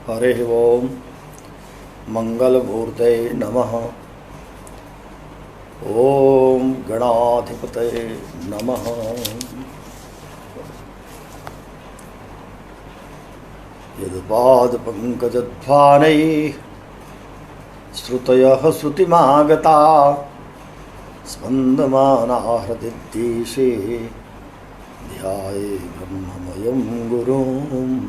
हरिः ओम मंगलमूर्तये नमः। ओम गणाधिपतये नमः। यद्पादपङ्कजध्वानैः श्रुतयः श्रुतिमागता स्पन्दमाना हृदिदेशे ध्याये ब्रह्ममयं गुरुम्।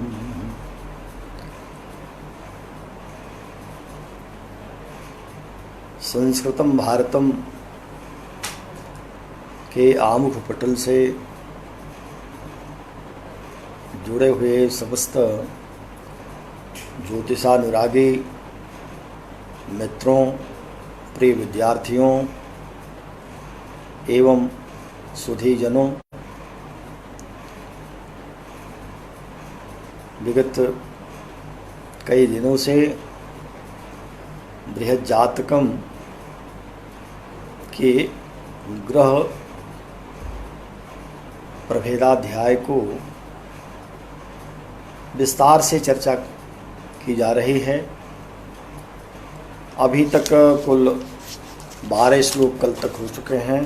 संस्कृतम भारतम के आमुख पटल से जुड़े हुए समस्त ज्योतिषानुरागी मित्रों, प्रिय विद्यार्थियों एवं सुधीजनों, विगत कई दिनों से बृहद जातकम के ग्रह प्रभेदाध्याय को विस्तार से चर्चा की जा रही है। अभी तक कुल 12 श्लोक कल तक हो चुके हैं।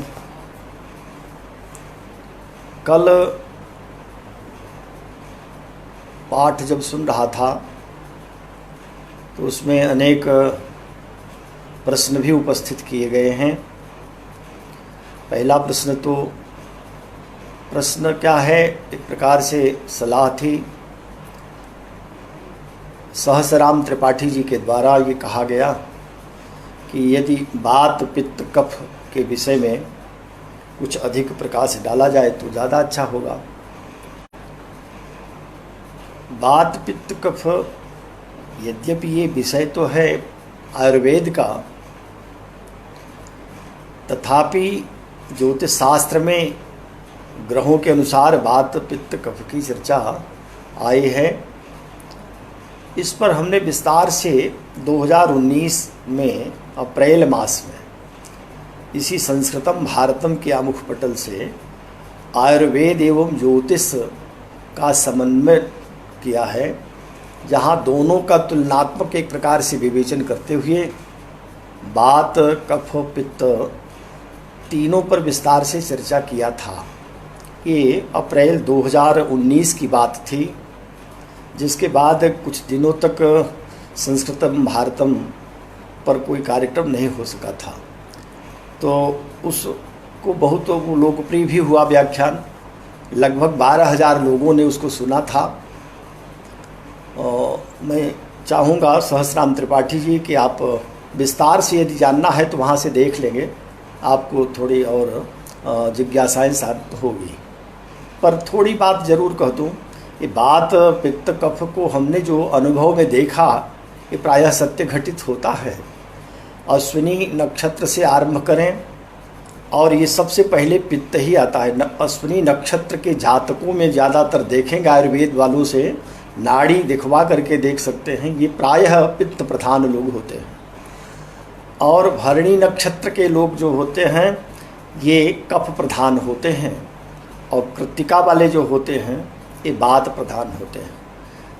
कल पाठ जब सुन रहा था तो उसमें अनेक प्रश्न भी उपस्थित किए गए हैं। पहला प्रश्न क्या है, एक प्रकार से सलाह थी। सहस्राम त्रिपाठी जी के द्वारा ये कहा गया कि यदि बात पित्त कफ के विषय में कुछ अधिक प्रकाश डाला जाए तो ज़्यादा अच्छा होगा। बात पित्त कफ यद्यपि ये विषय तो है आयुर्वेद का, तथापि ज्योतिष शास्त्र में ग्रहों के अनुसार वात पित्त कफ की चर्चा आई है। इस पर हमने विस्तार से 2019 में अप्रैल मास में इसी संस्कृतम भारतम के आमुख पटल से आयुर्वेद एवं ज्योतिष का समन्वय किया है, जहाँ दोनों का तुलनात्मक एक प्रकार से विवेचन करते हुए वात कफ पित्त तीनों पर विस्तार से चर्चा किया था। ये अप्रैल 2019 की बात थी, जिसके बाद कुछ दिनों तक संस्कृतम भारतम पर कोई कार्यक्रम नहीं हो सका था। तो उसको बहुत लोकप्रिय भी हुआ व्याख्यान, लगभग 12,000 लोगों ने उसको सुना था। मैं चाहूँगा सहस्राम त्रिपाठी जी कि आप विस्तार से यदि जानना है तो वहाँ से देख लेंगे, आपको थोड़ी और जिज्ञासाएं शांत होगी। पर थोड़ी बात ज़रूर कह दूँ, ये बात पित्त कफ को हमने जो अनुभव में देखा ये प्रायः सत्य घटित होता है। अश्विनी नक्षत्र से आरंभ करें और ये सबसे पहले पित्त ही आता है। अश्विनी नक्षत्र के जातकों में ज़्यादातर देखेंगे, आयुर्वेद वालों से नाड़ी दिखवा करके देख सकते हैं, ये प्रायः पित्त प्रधान लोग होते हैं। और भरणी नक्षत्र के लोग जो होते हैं ये कफ प्रधान होते हैं, और कृत्तिका वाले जो होते हैं ये वात प्रधान होते हैं।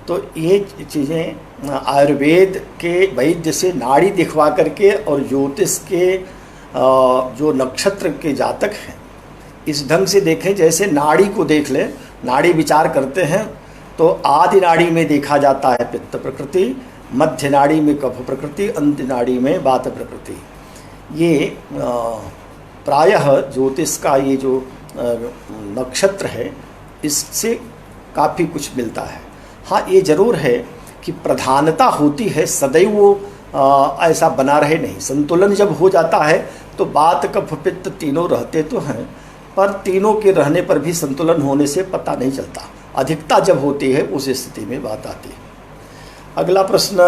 तो ये चीज़ें आयुर्वेद के वैद्य से नाड़ी दिखवा करके और ज्योतिष के जो नक्षत्र के जातक हैं इस ढंग से देखें, जैसे नाड़ी को देख लें, नाड़ी विचार करते हैं तो आदि नाड़ी में देखा जाता है पित्त प्रकृति, मध्य नाड़ी में कफ प्रकृति, अंत नाड़ी में वात प्रकृति। ये प्रायः ज्योतिष का ये जो नक्षत्र है इससे काफ़ी कुछ मिलता है। हाँ, ये ज़रूर है कि प्रधानता होती है, सदैव वो ऐसा बना रहे नहीं। संतुलन जब हो जाता है तो वात कफ पित्त तीनों रहते तो हैं, पर तीनों के रहने पर भी संतुलन होने से पता नहीं चलता। अधिकता जब होती है उस स्थिति में बात आती है। अगला प्रश्न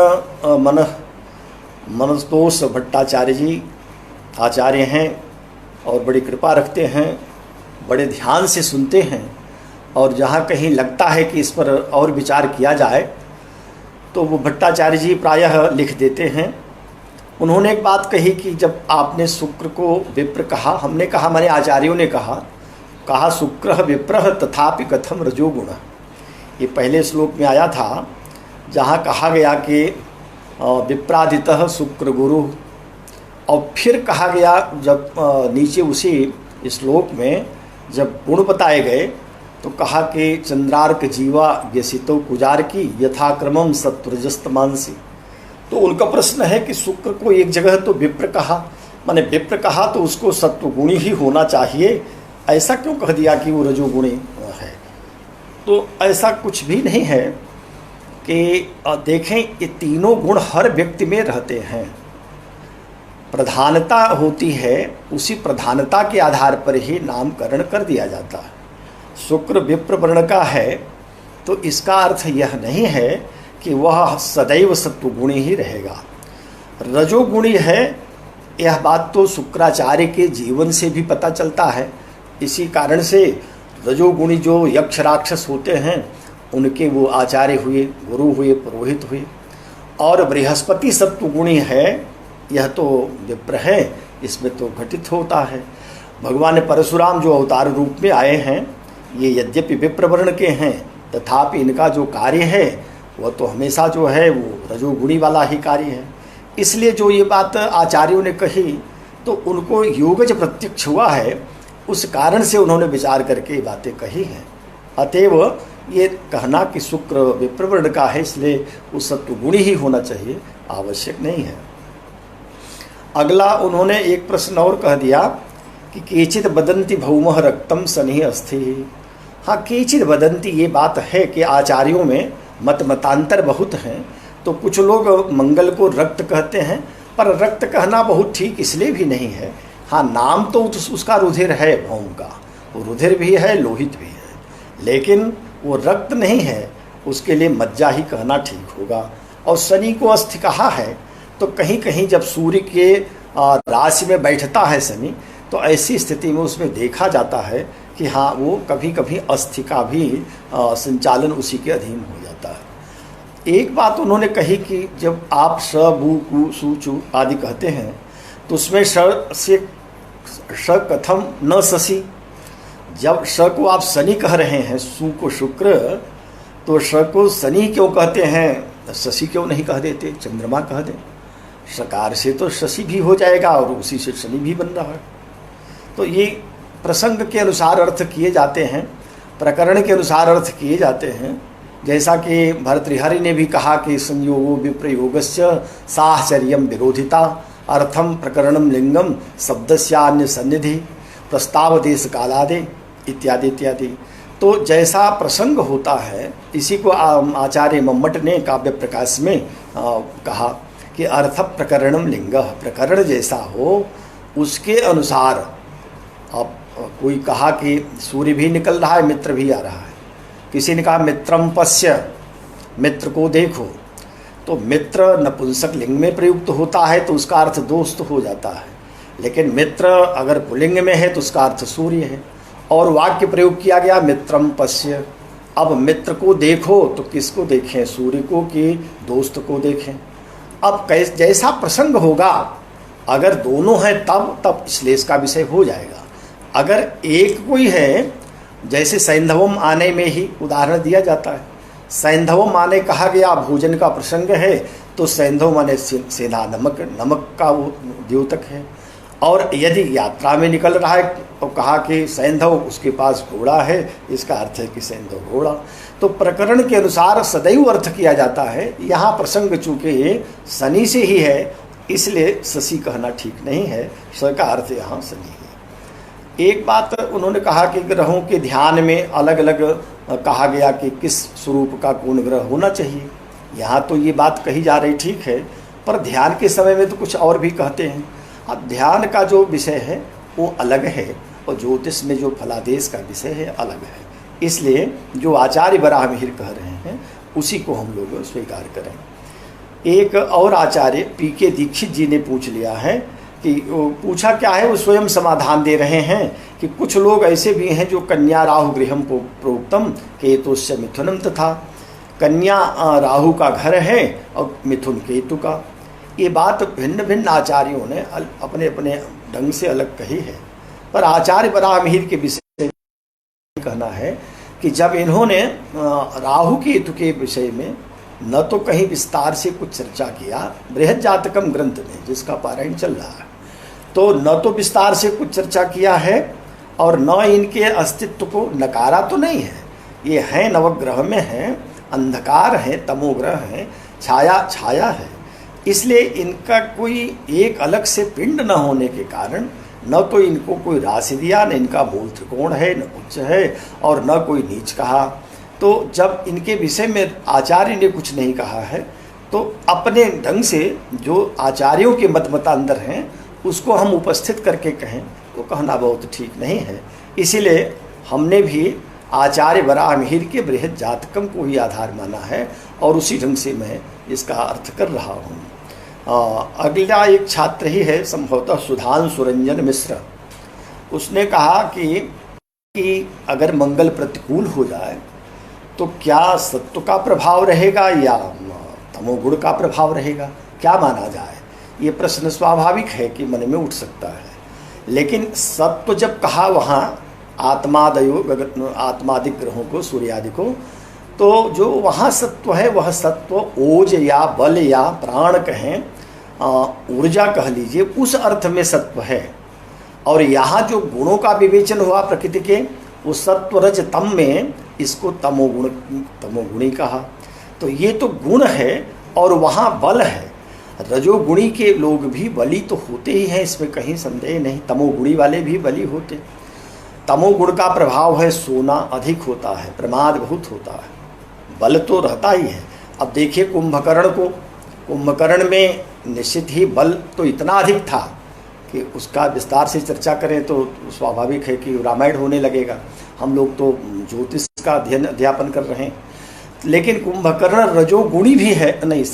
मनस्तोष भट्टाचार्य जी आचार्य हैं और बड़ी कृपा रखते हैं, बड़े ध्यान से सुनते हैं, और जहाँ कहीं लगता है कि इस पर और विचार किया जाए तो वो भट्टाचार्य जी प्रायः लिख देते हैं। उन्होंने एक बात कही कि जब आपने शुक्र को विप्र कहा, हमने कहा माने आचार्यों ने कहा शुक्र विप्रह तथापि कथम रजोगुण। ये पहले श्लोक में आया था जहाँ कहा गया कि विप्रादितः शुक्र गुरु, और फिर कहा गया जब नीचे उसी श्लोक में जब गुण बताए गए तो कहा कि चंद्रार्क जीवा व्यसितो कुजार की यथाक्रमम सत्वरजस्तमांसी। तो उनका प्रश्न है कि शुक्र को एक जगह तो विप्र कहा, माने विप्र कहा तो उसको सत्वगुणी ही होना चाहिए, ऐसा क्यों कह दिया कि वो रजोगुणी है? तो ऐसा कुछ भी नहीं है कि देखें ये तीनों गुण हर व्यक्ति में रहते हैं। प्रधानता होती है, उसी प्रधानता के आधार पर ही नामकरण कर दिया जाता है। शुक्र विप्र वर्ण का है तो इसका अर्थ यह नहीं है कि वह सदैव सत्वगुणी ही रहेगा। रजोगुणी है, यह बात तो शुक्राचार्य के जीवन से भी पता चलता है। इसी कारण से रजोगुणी जो यक्ष राक्षस होते हैं उनके वो आचार्य हुए, गुरु हुए, पुरोहित हुए। और बृहस्पति सत्वगुणी है, यह तो विप्र है, इसमें तो घटित होता है। भगवान परशुराम जो अवतार रूप में आए हैं ये यद्यपि विप्र वर्ण के हैं तथापि इनका जो कार्य है वह तो हमेशा जो है वो रजोगुणी वाला ही कार्य है। इसलिए जो ये बात आचार्यों ने कही तो उनको योगज प्रत्यक्ष हुआ है, उस कारण से उन्होंने विचार करके ये बातें कही हैं। अतएव ये कहना कि शुक्र विप्र वर्ण का है इसलिए वो सत्वगुणी ही होना चाहिए, आवश्यक नहीं है। अगला उन्होंने एक प्रश्न और कह दिया कि केचित बदंती भौमः रक्तम शनि अस्थि। हाँ, केचित बदंती ये बात है कि आचार्यों में मतांतर बहुत हैं। तो कुछ लोग मंगल को रक्त कहते हैं, पर रक्त कहना बहुत ठीक इसलिए भी नहीं है। हाँ, नाम तो उसका रुधिर है, भौम का वो रुधिर भी है, लोहित भी है, लेकिन वो रक्त नहीं है, उसके लिए मज्जा ही कहना ठीक होगा। और शनि को अस्थि कहा है तो कहीं कहीं जब सूर्य के राशि में बैठता है शनि तो ऐसी स्थिति में उसमें देखा जाता है कि हाँ वो कभी कभी अस्थि का भी संचालन उसी के अधीन हो जाता है। एक बात उन्होंने कही कि जब आप स बू कु सु चु आदि कहते हैं तो उसमें स से स कथम न शशि। जब स को आप शनि कह रहे हैं, सु को शुक्र, तो स को शनि क्यों कहते हैं, शशि क्यों नहीं कह देते, चंद्रमा कह दें। सकार से तो शशि भी हो जाएगा और उसी से शनि भी बन रहा है। तो ये प्रसंग के अनुसार अर्थ किए जाते हैं, प्रकरण के अनुसार अर्थ किए जाते हैं। जैसा कि भर्तृहरि ने भी कहा कि संयोगो विप्रयोगस्य साहचर्यम विरोधिता अर्थम प्रकरणम लिंगम शब्दस्यान्य सन्निधि प्रस्ताव देश कालादे इत्यादि इत्यादि। तो जैसा प्रसंग होता है इसी को आचार्य मम्मट ने काव्य प्रकाश में कहा कि अर्थ प्रकरणम लिंग, प्रकरण जैसा हो उसके अनुसार। अब कोई कहा कि सूर्य भी निकल रहा है, मित्र भी आ रहा है, किसी ने कहा मित्रम पश्य, मित्र को देखो, तो मित्र नपुंसक लिंग में प्रयुक्त होता है तो उसका अर्थ दोस्त हो जाता है, लेकिन मित्र अगर पुल्लिंग में है तो उसका अर्थ सूर्य है। और वाक्य प्रयोग किया गया मित्रम पश्य। अब मित्र को देखो तो किसको देखें, सूर्य को कि दोस्त को देखें। अब जैसा प्रसंग होगा, अगर दोनों हैं तब श्लेष का विषय हो जाएगा। अगर एक कोई है, जैसे सैंधवम आने में ही उदाहरण दिया जाता है, सैंधवम आने कहा गया, भोजन का प्रसंग है तो सैंधव माने सेना, नमक का वो द्योतक है। और यदि यात्रा में निकल रहा है तो कहा कि सैंधव, उसके पास घोड़ा है, इसका अर्थ है कि सैंधव घोड़ा। तो प्रकरण के अनुसार सदैव अर्थ किया जाता है। यहाँ प्रसंग चूँकि शनि से ही है इसलिए शशि कहना ठीक नहीं है, स का अर्थ यहाँ शनि है। एक बात उन्होंने कहा कि ग्रहों के ध्यान में अलग अलग कहा गया कि किस स्वरूप का कौन ग्रह होना चाहिए। यहाँ तो ये बात कही जा रही ठीक है, पर ध्यान के समय में तो कुछ और भी कहते हैं। अब ध्यान का जो विषय है वो अलग है और ज्योतिष में जो फलादेश का विषय है अलग है। इसलिए जो आचार्य वराहमिहिर कह रहे हैं उसी को हम लोग स्वीकार करें। एक और आचार्य पीके दीक्षित जी ने पूछ लिया है कि पूछा क्या है, वो स्वयं समाधान दे रहे हैं कि कुछ लोग ऐसे भी हैं जो कन्या राहु गृहम प्रोक्तम केतुस्य मिथुनम तथा, कन्या राहु का घर है और मिथुन केतु का। ये बात भिन्न भिन्न आचार्यों ने अपने अपने ढंग से अलग कही है, पर आचार्य वराहमिहिर के विषय कहना है कि जब इन्होंने राहु केतु के विषय में न तो कहीं विस्तार से कुछ चर्चा किया बृहद जातकम ग्रंथ में जिसका पारायण चल रहा है, तो न तो विस्तार से कुछ चर्चा किया है और न इनके अस्तित्व को नकारा तो नहीं है। ये हैं नवग्रह में हैं, अंधकार है, तमोग्रह है, छाया है, इसलिए इनका कोई एक अलग से पिंड न होने के कारण न तो इनको कोई राशि दिया, न इनका मूल त्रिकोण है, न उच्च है और न कोई नीच कहा। तो जब इनके विषय में आचार्य ने कुछ नहीं कहा है तो अपने ढंग से जो आचार्यों के मतांतर हैं उसको हम उपस्थित करके कहें तो कहना बहुत ठीक नहीं है। इसीलिए हमने भी आचार्य वराहमिहिर के बृहद जातकम को ही आधार माना है और उसी ढंग से मैं इसका अर्थ कर रहा हूँ। अगला एक छात्र ही है संभवतः सुधांशु रंजन मिश्र, उसने कहा कि अगर मंगल प्रतिकूल हो जाए तो क्या सत्व का प्रभाव रहेगा या तमोगुण का प्रभाव रहेगा, क्या माना जाए। ये प्रश्न स्वाभाविक है कि मन में उठ सकता है, लेकिन सत्व जब कहा वहाँ आत्मादिक ग्रहों को, सूर्यादि को, तो जो वहाँ सत्व है वह सत्व ओज या बल या प्राण कहें, ऊर्जा कह लीजिए, उस अर्थ में सत्व है। और यहाँ जो गुणों का विवेचन हुआ प्रकृति के, उस सत्व रज तम में इसको तमोगुणी कहा। तो ये तो गुण है और वहाँ बल है। रजोगुणी के लोग भी बली तो होते ही हैं, इसमें कहीं संदेह नहीं, तमोगुणी वाले भी बली होते। तमोगुण का प्रभाव है सोना अधिक होता है, प्रमाद बहुत होता है, बल तो रहता ही है। अब देखिए कुंभकर्ण को, कुंभकर्ण में निश्चित ही बल तो इतना अधिक था कि उसका विस्तार से चर्चा करें तो स्वाभाविक है कि रामायण होने लगेगा। हम लोग तो ज्योतिष का अध्यापन कर रहे हैं, लेकिन कुंभकर्ण रजोगुणी भी है, नहीं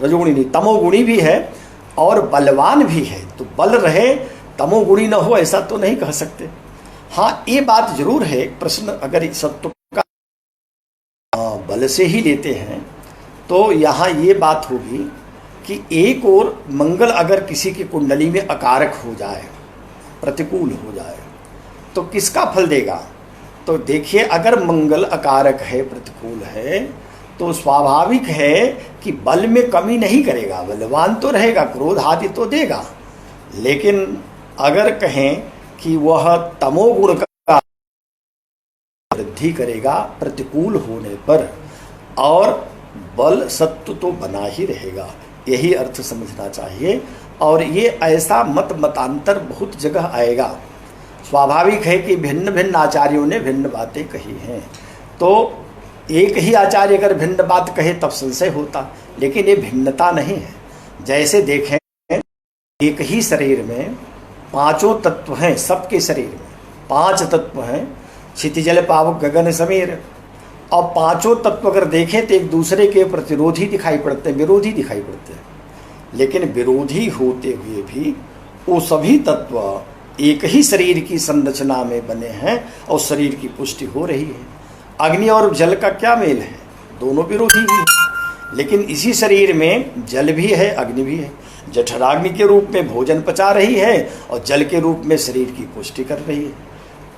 रजोगुणी नहीं, तमोगुणी भी है और बलवान भी है। तो बल रहे तमोगुणी न हो ऐसा तो नहीं कह सकते। हाँ, ये बात जरूर है, प्रश्न अगर सत्व का बल से ही लेते हैं तो यहाँ ये बात होगी कि एक और मंगल अगर किसी की कुंडली में अकारक हो जाए, प्रतिकूल हो जाए, तो किसका फल देगा। तो देखिए अगर मंगल अकारक है, प्रतिकूल है, तो स्वाभाविक है कि बल में कमी नहीं करेगा, बलवान तो रहेगा, क्रोध आदि तो देगा। लेकिन अगर कहें कि वह तमोगुण का वृद्धि करेगा प्रतिकूल होने पर, और बल सत्व तो बना ही रहेगा, यही अर्थ समझना चाहिए। और ये ऐसा मतांतर बहुत जगह आएगा। स्वाभाविक है कि भिन्न भिन्न आचार्यों ने भिन्न बातें कही हैं, तो एक ही आचार्य अगर भिन्न बात कहे तब संशय होता, लेकिन ये भिन्नता नहीं है। जैसे देखें एक ही शरीर में पांचों तत्व हैं, सबके शरीर में 5 तत्व हैं, क्षितिजल पावक गगन समीर। और पांचों तत्व अगर देखें तो एक दूसरे के प्रतिरोधी दिखाई पड़ते हैं, विरोधी दिखाई पड़ते हैं, लेकिन विरोधी होते हुए भी वो सभी तत्व एक ही शरीर की संरचना में बने हैं और शरीर की पुष्टि हो रही है। अग्नि और जल का क्या मेल है, दोनों विरोधी ही है, लेकिन इसी शरीर में जल भी है, अग्नि भी है। जठराग्नि के रूप में भोजन पचा रही है और जल के रूप में शरीर की पुष्टि कर रही है।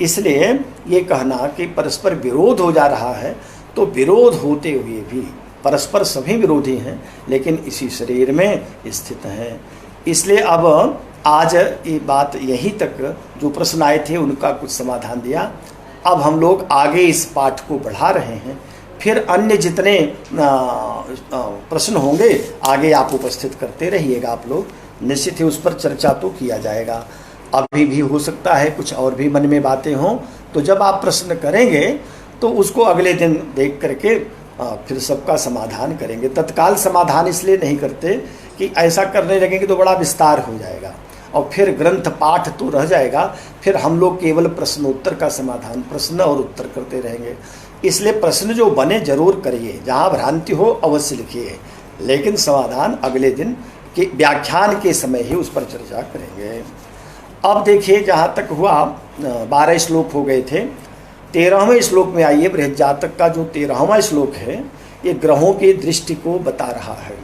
इसलिए ये कहना कि परस्पर विरोध हो जा रहा है, तो विरोध होते हुए भी परस्पर सभी विरोधी हैं, लेकिन इसी शरीर में स्थित हैं। इसलिए अब आज ये बात यहीं तक, जो प्रश्न आए थे उनका कुछ समाधान दिया। अब हम लोग आगे इस पाठ को बढ़ा रहे हैं, फिर अन्य जितने प्रश्न होंगे आगे आप उपस्थित करते रहिएगा। आप लोग निश्चित ही उस पर चर्चा तो किया जाएगा। अभी भी हो सकता है कुछ और भी मन में बातें हों, तो जब आप प्रश्न करेंगे तो उसको अगले दिन देख करके फिर सबका समाधान करेंगे। तत्काल समाधान इसलिए नहीं करते कि ऐसा करने लगेंगे तो बड़ा विस्तार हो जाएगा और फिर ग्रंथ पाठ तो रह जाएगा, फिर हम लोग केवल प्रश्नोत्तर का समाधान, प्रश्न और उत्तर करते रहेंगे। इसलिए प्रश्न जो बने जरूर करिए, जहाँ भ्रांति हो अवश्य लिखिए, लेकिन समाधान अगले दिन के व्याख्यान के समय ही उस पर चर्चा करेंगे। अब देखिए जहाँ तक हुआ 12 श्लोक हो गए थे, 13वें श्लोक में आइए। बृहद जातक का जो 13वां श्लोक है ये ग्रहों की दृष्टि को बता रहा है,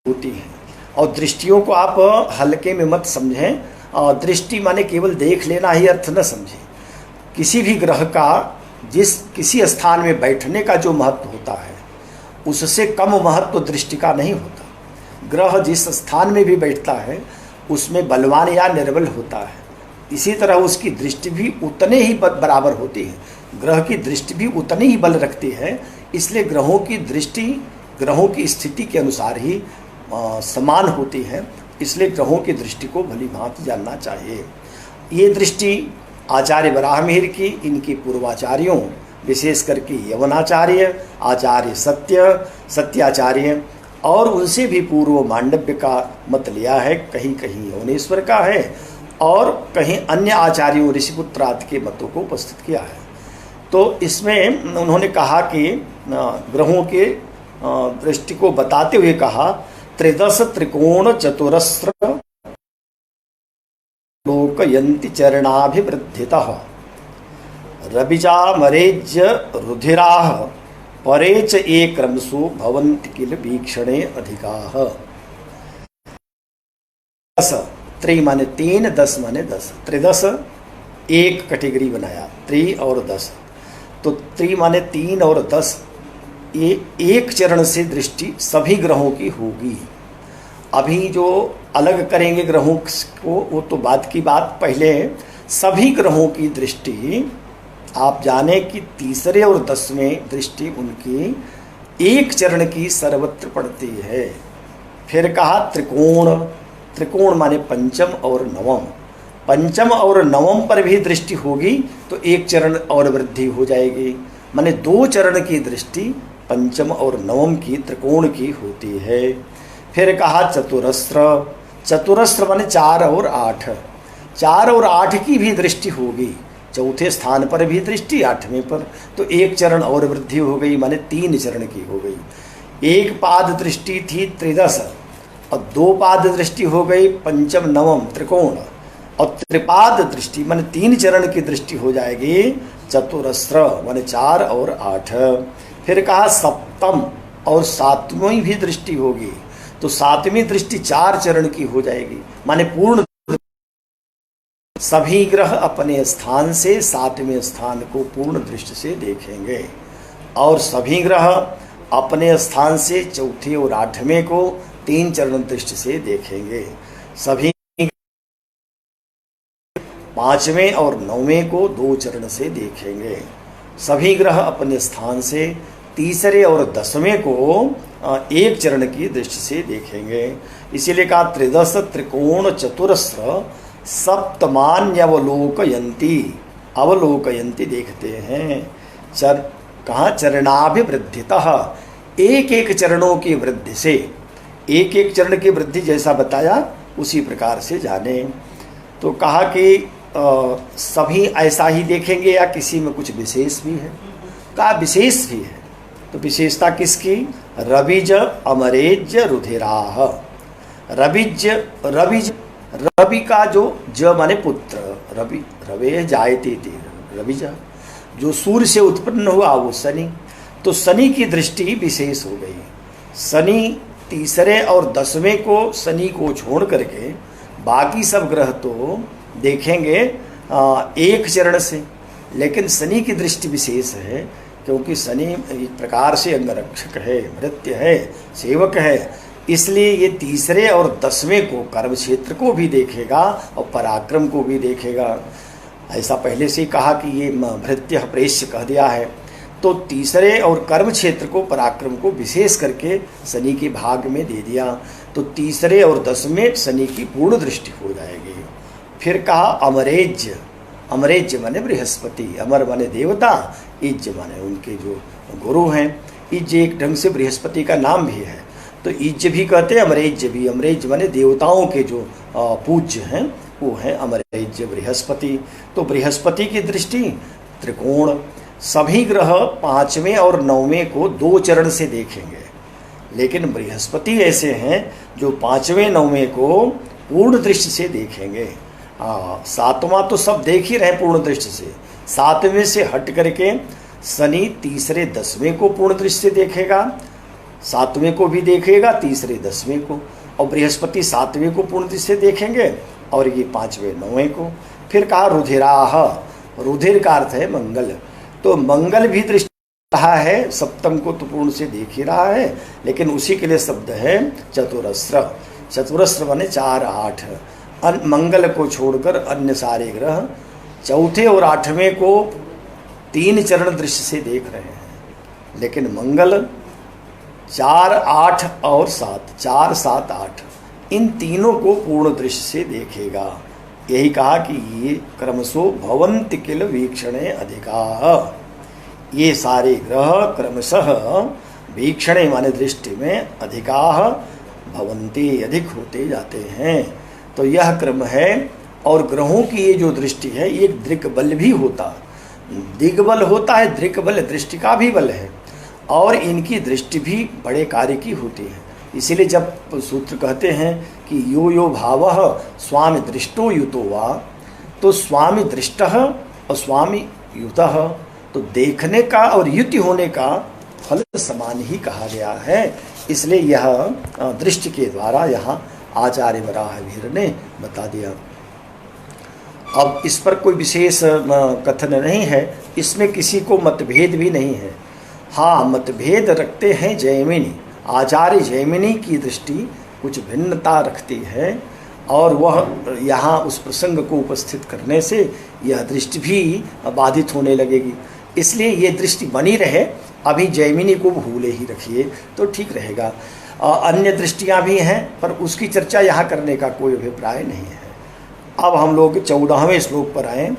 होती है। और दृष्टियों को आप हल्के में मत समझें, और दृष्टि माने केवल देख लेना ही अर्थ न समझें। किसी भी ग्रह का जिस किसी स्थान में बैठने का जो महत्व होता है उससे कम महत्व दृष्टि का नहीं होता। ग्रह जिस स्थान में भी बैठता है उसमें बलवान या निर्बल होता है, इसी तरह उसकी दृष्टि भी उतने ही बराबर होती है। ग्रह की दृष्टि भी उतनी ही बल रखती है, इसलिए ग्रहों की दृष्टि ग्रहों की स्थिति के अनुसार ही समान होती है। इसलिए ग्रहों की दृष्टि को भली भांति जानना चाहिए। ये दृष्टि आचार्य वराहमिहिर की, इनकी पूर्वाचार्यों विशेष करके यवनाचार्य, आचार्य सत्याचार्य और उनसे भी पूर्व मांडव्य का मत लिया है, कहीं कहीं यवनेश्वर का है और कहीं अन्य आचार्यों ऋषिपुत्र आदि के मतों को उपस्थित किया है। तो इसमें उन्होंने कहा कि ग्रहों के दृष्टि को बताते हुए कहा, त्रिदश त्रिकोण चतुरस्र लोकयन्ति चरणाभिवृद्धितः रविजा मरेज्य रुधिराः परेच एक्रमसु भवन्ति किल वीक्षणे अधिकाः। 10 त्रि माने 3, 10 माने 10, त्रिदश एक कैटेगरी बनाया, त्रि और 10। तो त्रि माने 3 और 10, ये एक चरण से दृष्टि सभी ग्रहों की होगी। अभी जो अलग करेंगे ग्रहों को वो तो बाद की बात, पहले सभी ग्रहों की दृष्टि आप जाने कि तीसरे और 10वें दृष्टि उनकी एक चरण की सर्वत्र पड़ती है। फिर कहा त्रिकोण, त्रिकोण माने पंचम और नवम, पंचम और नवम पर भी दृष्टि होगी तो एक चरण और वृद्धि हो जाएगी, माने 2 चरण की दृष्टि पंचम और नवम की त्रिकोण की होती है। फिर कहा चतुरस्र, चतुरस्र माने 4 और 8, 4 और 8 की भी दृष्टि होगी, चौथे स्थान पर भी दृष्टि 8वें पर, तो एक चरण और वृद्धि हो गई, माने 3 चरण की हो गई। एक पाद दृष्टि थी त्रिदश और 2 पाद दृष्टि हो गई पंचम नवम त्रिकोण, और त्रिपाद दृष्टि माने 3 चरण की दृष्टि हो जाएगी चतुरस्र माने 4 और 8। फिर कहा सप्तम और 7वीं भी दृष्टि होगी, तो 7वीं दृष्टि 4 चरण की हो जाएगी, माने पूर्ण। सभी ग्रह अपने स्थान से 7वें स्थान को पूर्ण दृष्टि से देखेंगे और सभी ग्रह अपने स्थान से चौथे और 8वें को 3 चरण दृष्टि से देखेंगे। सभी 5वें और 9वें को 2 चरण से देखेंगे। सभी ग्रह अपने स्थान से तीसरे और 10वें को 1 चरण की दृष्टि से देखेंगे। इसीलिए कहा त्रिदश त्रिकोण चतुरस्र सप्तमान्यवलोकयन्ति, अवलोकयन्ति देखते हैं। कहाँ चरणाभिवृद्धितः, एक एक चरणों की वृद्धि से, एक एक चरण की वृद्धि जैसा बताया उसी प्रकार से जाने। तो कहा कि सभी ऐसा ही देखेंगे या किसी में कुछ विशेष भी है? कहा विशेष भी है। तो विशेषता किसकी? रविज अमरेज रुधिराह। रविज, रविज, रवि का जो ज माने पुत्र, रवि रवे जायते थे, रविज जो सूर्य से उत्पन्न हुआ वो शनि, तो शनि की दृष्टि विशेष हो गई। शनि तीसरे और 10वें को, शनि को छोड़ करके बाकी सब ग्रह तो देखेंगे 1 चरण से, लेकिन शनि की दृष्टि विशेष है क्योंकि शनि एक प्रकार से अंगरक्षक है, भृत्य है, सेवक है। इसलिए ये तीसरे और 10वें को, कर्म क्षेत्र को भी देखेगा और पराक्रम को भी देखेगा। ऐसा पहले से ही कहा कि ये भृत्य प्रेष्य कह दिया है, तो तीसरे और कर्म क्षेत्र को, पराक्रम को विशेष करके शनि के भाग में दे दिया, तो तीसरे और 10वें शनि की पूर्ण दृष्टि हो जाएगी। फिर कहा अमरेज्य, अमरेज्य माने बृहस्पति, अमर माने देवता, इज्ज माने उनके जो गुरु हैं। इज्ज एक ढंग से बृहस्पति का नाम भी है, तो इज्ज भी कहते हैं, अमरेज्य भी। अमरेज्य माने देवताओं के जो पूज्य हैं वो हैं अमरेज्य बृहस्पति। तो बृहस्पति की दृष्टि त्रिकोण, सभी ग्रह 5वें और 9वें को 2 चरण से देखेंगे, लेकिन बृहस्पति ऐसे हैं जो 5वें 9वें को पूर्ण दृष्टि से देखेंगे। 7वां तो सब देख ही रहे पूर्ण दृष्टि से, 7वें से हट करके शनि तीसरे 10वें को पूर्ण दृष्टि से देखेगा, 7वें को भी देखेगा, तीसरे 10वें को, और बृहस्पति 7वें को पूर्ण दृष्टि से देखेंगे और ये 5वें 9वें को। फिर कहा रुधिराह, रुधिर का अर्थ है मंगल, तो मंगल भी दृष्टि रहा है, सप्तम को तो पूर्ण से देख ही रहा है, लेकिन उसी के लिए शब्द है चतुरस्र। चतुरस्र माने 4 8, मंगल को छोड़कर अन्य सारे ग्रह चौथे और 8वें को 3 चरण दृश्य से देख रहे हैं, लेकिन मंगल 4 8 और 7, 4 7 8 इन तीनों को पूर्ण दृश्य से देखेगा। यही कहा कि ये क्रमशो भवन्ति किल वीक्षणे अधिका, ये सारे ग्रह क्रमशः वीक्षणे माने दृष्टि में अधिका भवन्ति अधिक होते जाते हैं। तो यह क्रम है। और ग्रहों की ये जो दृष्टि है ये दृक्बल भी होता, दिग्बल होता है, दृक्बल दृष्टि का भी बल है, और इनकी दृष्टि भी बड़े कार्य की होती है। इसीलिए जब सूत्र कहते हैं कि यो यो भावः स्वामी दृष्टो युतो वा, तो स्वामी दृष्टः और स्वामी युतः, तो देखने का और युति होने का फल समान ही कहा गया है। इसलिए यह दृष्टि के द्वारा यहाँ आचार्य वराहमिहिर ने बता दिया। अब इस पर कोई विशेष कथन नहीं है, इसमें किसी को मतभेद भी नहीं है। हाँ, मतभेद रखते हैं जैमिनी, आचार्य जैमिनी की दृष्टि कुछ भिन्नता रखती है, और वह यहाँ उस प्रसंग को उपस्थित करने से यह दृष्टि भी बाधित होने लगेगी। इसलिए ये दृष्टि बनी रहे, अभी जैमिनी को भूले ही रखिए तो ठीक रहेगा। अन्य दृष्टियाँ भी हैं, पर उसकी चर्चा यहाँ करने का कोई अभिप्राय नहीं है। अब हम लोग 14वें श्लोक पर आए।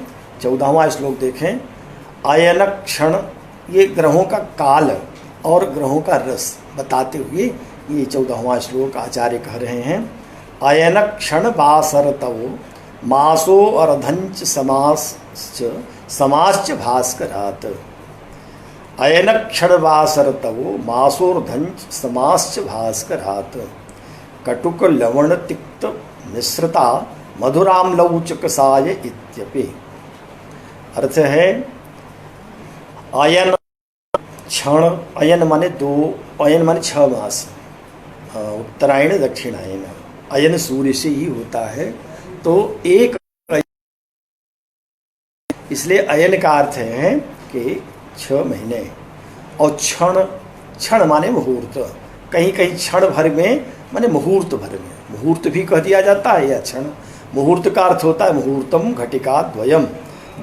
14वां श्लोक देखें। आयन क्षण, ये ग्रहों का काल और ग्रहों का रस बताते हुए ये 14वां श्लोक आचार्य कह रहे हैं। अयन क्षण वासरतवो मासो अर्धंच समाश्च भास्करात्। अयन क्षण वासरतवो मासोर्धंच समाश्च भास्करात्। कटुक लवण तिक्त मिश्रता मधुराम लौचक साय इत्यपि। अर्थ है अयन क्षण, अयन माने 2, अयन माने 6 मास, उत्तरायण दक्षिणायन, अयन सूर्य से ही होता है, तो एक, इसलिए अयन का अर्थ है कि 6 महीने। और क्षण, क्षण माने मुहूर्त, कहीं कहीं क्षण भर में माने मुहूर्त भर में, मुहूर्त भी कह दिया जाता है या क्षण। मुहूर्त का अर्थ होता है मुहूर्तम घटिका द्वयम,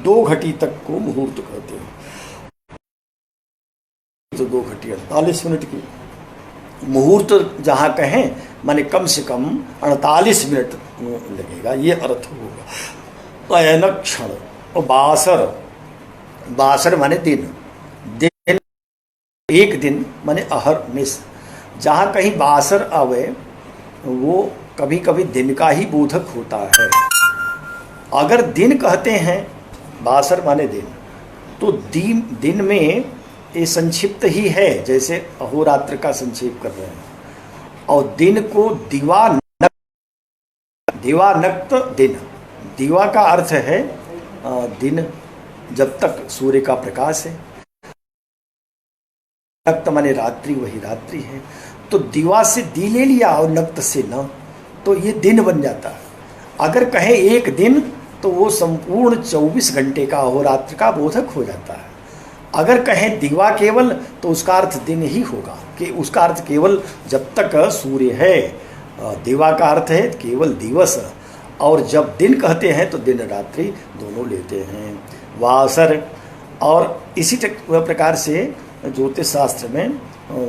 2 घटी तक को मुहूर्त कहते हैं। तो 2 घटी 48 मिनट की मुहूर्त जहाँ कहें माने कम से कम 48 मिनट लगेगा, ये अर्थ होगा। अयन क्षण। और बासर, बासर माने दिन, दिन एक दिन माने अहर्निश। जहाँ कहीं बासर आवे वो कभी कभी दिन का ही बोधक होता है। अगर दिन कहते हैं, बासर माने दिन, तो दिन में ये संक्षिप्त ही है, जैसे अहोरात्र का संक्षेप कर रहे हैं। और दिन को दिवानक्त, दिवानक्त दिन, दिवा का अर्थ है दिन जब तक सूर्य का प्रकाश है, नक्त माने रात्रि, वही रात्रि है। तो दिवा से दी ले लिया और नक्त से न, तो ये दिन बन जाता है। अगर कहें एक दिन तो वो संपूर्ण 24 घंटे का अहोरात्र का बोधक हो जाता है। अगर कहें दिवा केवल तो उसका अर्थ दिन ही होगा, कि उसका अर्थ केवल जब तक सूर्य है। दिवा का अर्थ है केवल दिवस, और जब दिन कहते हैं तो दिन रात्रि दोनों लेते हैं। वासर, और इसी प्रकार से ज्योतिष शास्त्र में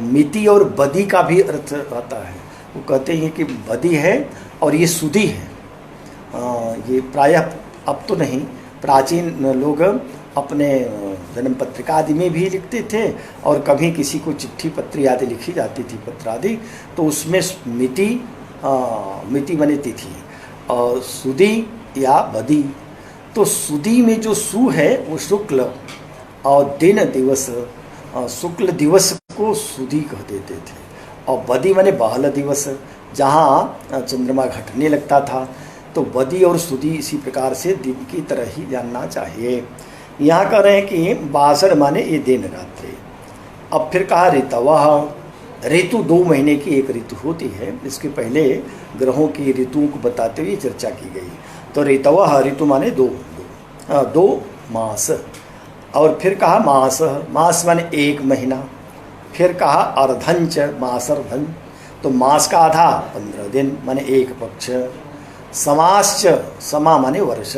मिति और बदी का भी अर्थ आता है। वो कहते हैं कि बदी है और ये सुदी है। ये प्रायः अब तो नहीं, प्राचीन लोग अपने जन्म पत्रिका आदि में भी लिखते थे, और कभी किसी को चिट्ठी पत्री आदि लिखी जाती थी, पत्र आदि, तो उसमें मिति, मिति माने तिथि, और सुदी या बदी। तो सुदी में जो सु है वो शुक्ल, और दिन दिवस, शुक्ल दिवस को सुदी कह देते थे, और बदी माने बहल दिवस, जहाँ चंद्रमा घटने लगता था। तो बदी और सुदी इसी प्रकार से दिन की तरह ही जानना चाहिए। यहाँ कह रहे हैं कि बासर माने ये दिन रात्रि। अब फिर कहा ऋतवः, ऋतु 2 महीने की एक ऋतु होती है। इसके पहले ग्रहों की ऋतुओं को बताते हुए चर्चा की गई। तो ऋतवः, ऋतु माने 2 मास। और फिर कहा मास, मास माने 1 महीना। फिर कहा अर्धंच, मासर्धं, तो मास का आधा 15 दिन माने 1 पक्ष। समाश्च, समा माने वर्ष,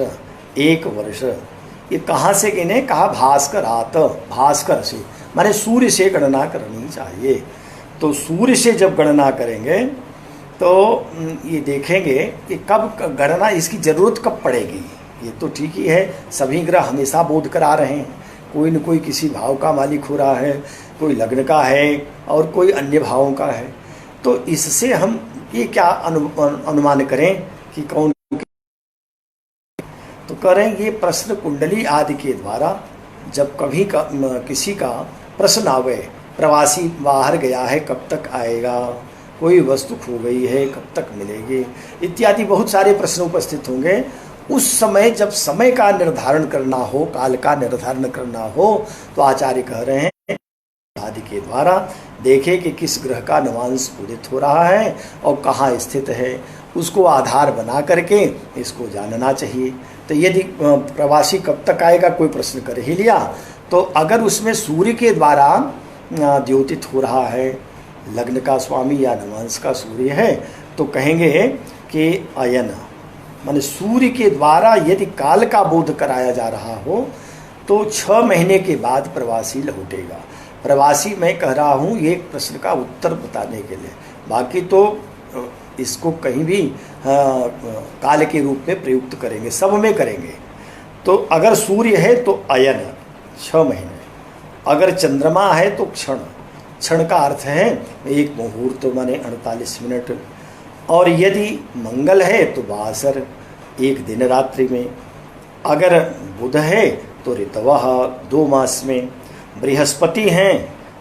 1 वर्ष। ये कहाँ से गिने? कहा भास्करात, भास्कर से माने सूर्य से गणना करनी चाहिए। तो सूर्य से जब गणना करेंगे तो ये देखेंगे कि कब गणना, इसकी ज़रूरत कब पड़ेगी। ये तो ठीक ही है, सभी ग्रह हमेशा बोध करा रहे हैं, कोई न कोई किसी भाव का मालिक हो रहा है, कोई लग्न का है और कोई अन्य भावों का है। तो इससे हम ये क्या अनुमान करें कि कौन, तो करें ये प्रश्न कुंडली आदि के द्वारा जब कभी किसी का प्रश्न आवे, प्रवासी बाहर गया है कब तक आएगा, कोई वस्तु खो गई है कब तक मिलेगी, इत्यादि बहुत सारे प्रश्न उपस्थित होंगे। उस समय जब समय का निर्धारण करना हो, काल का निर्धारण करना हो, तो आचार्य कह रहे हैं आदि के द्वारा देखे कि किस ग्रह का नवांश उदित हो रहा है और कहाँ स्थित है, उसको आधार बना करके इसको जानना चाहिए। तो यदि प्रवासी कब तक आएगा कोई प्रश्न कर ही लिया, तो अगर उसमें सूर्य के द्वारा द्योतित हो रहा है, लग्न का स्वामी या नवांश का सूर्य है, तो कहेंगे कि अयन माने सूर्य के द्वारा यदि काल का बोध कराया जा रहा हो तो 6 महीने के बाद प्रवासी लौटेगा। प्रवासी मैं कह रहा हूँ ये प्रश्न का उत्तर बताने के लिए, बाकी तो इसको कहीं भी काल के रूप में प्रयुक्त करेंगे, सब में करेंगे। तो अगर सूर्य है तो अयन 6 महीने, अगर चंद्रमा है तो क्षण, क्षण का अर्थ है 1 मुहूर्त माने 48 मिनट, और यदि मंगल है तो वासर 1 दिन रात्रि में, अगर बुध है तो ऋतवः 2 मास में, बृहस्पति हैं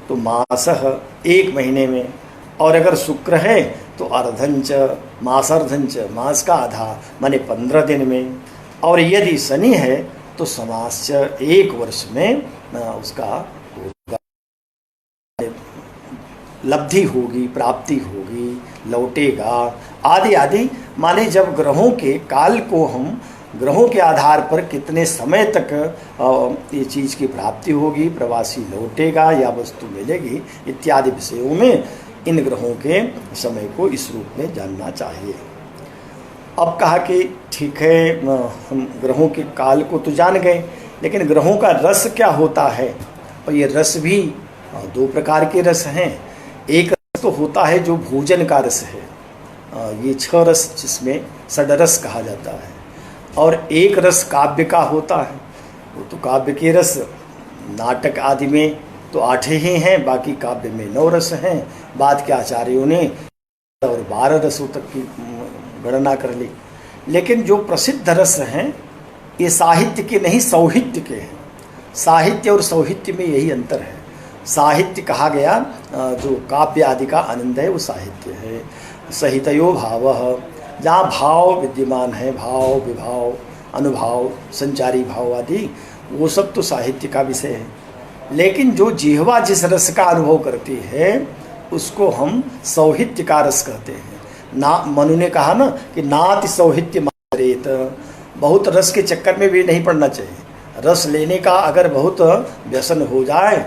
तो मासः 1 महीने में, और अगर शुक्र है तो अर्धंच, मासर्धंच, मास का आधा माने 15 दिन में, और यदि शनि है तो समाश्च 1 वर्ष में उसका होगा, लब्धि होगी, प्राप्ति होगी, लौटेगा आदि आदि। माने जब ग्रहों के काल को हम ग्रहों के आधार पर कितने समय तक ये चीज़ की प्राप्ति होगी, प्रवासी लौटेगा या वस्तु मिलेगी इत्यादि विषयों में इन ग्रहों के समय को इस रूप में जानना चाहिए। अब कहा कि ठीक है हम ग्रहों के काल को तो जान गए, लेकिन ग्रहों का रस क्या होता है, और ये रस भी 2 प्रकार के रस हैं। एक रस तो होता है जो भोजन का रस है, ये 6 रस जिसमें षडरस कहा जाता है, और एक रस काव्य का होता है, वो तो काव्य के रस नाटक आदि में तो 8 ही हैं, बाकी काव्य में 9 रस हैं। बाद के आचार्यों ने और 12 रसों तक की गणना कर ली। लेकिन जो प्रसिद्ध रस हैं ये साहित्य के नहीं सौहित्य के हैं। साहित्य और सौहित्य में यही अंतर है। साहित्य कहा गया जो काव्य आदि का आनंद है वो साहित्य है। सहितयो भावः, जहाँ भाव विद्यमान है, भाव विभाव अनुभाव संचारी भाव आदि, वो सब तो साहित्य का विषय है। लेकिन जो जिह्वा जिस रस का अनुभव करती है उसको हम सौहित्य का रस कहते हैं। ना मनु ने कहा ना कि नाति सौहित्य मात्रेत, बहुत रस के चक्कर में भी नहीं पड़ना चाहिए। रस लेने का अगर बहुत व्यसन हो जाए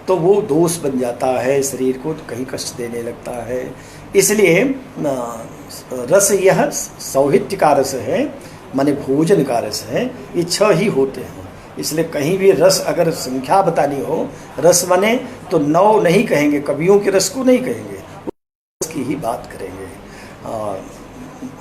तो वो दोष बन जाता है, शरीर को कहीं कष्ट देने लगता है। इसलिए रस यह सौहित्य का रस है, माने भोजन का रस है। ये 6 ही होते हैं। इसलिए कहीं भी रस अगर संख्या बतानी हो, रस माने तो 9 नहीं कहेंगे, कवियों के रस को नहीं कहेंगे, रस की ही बात करेंगे।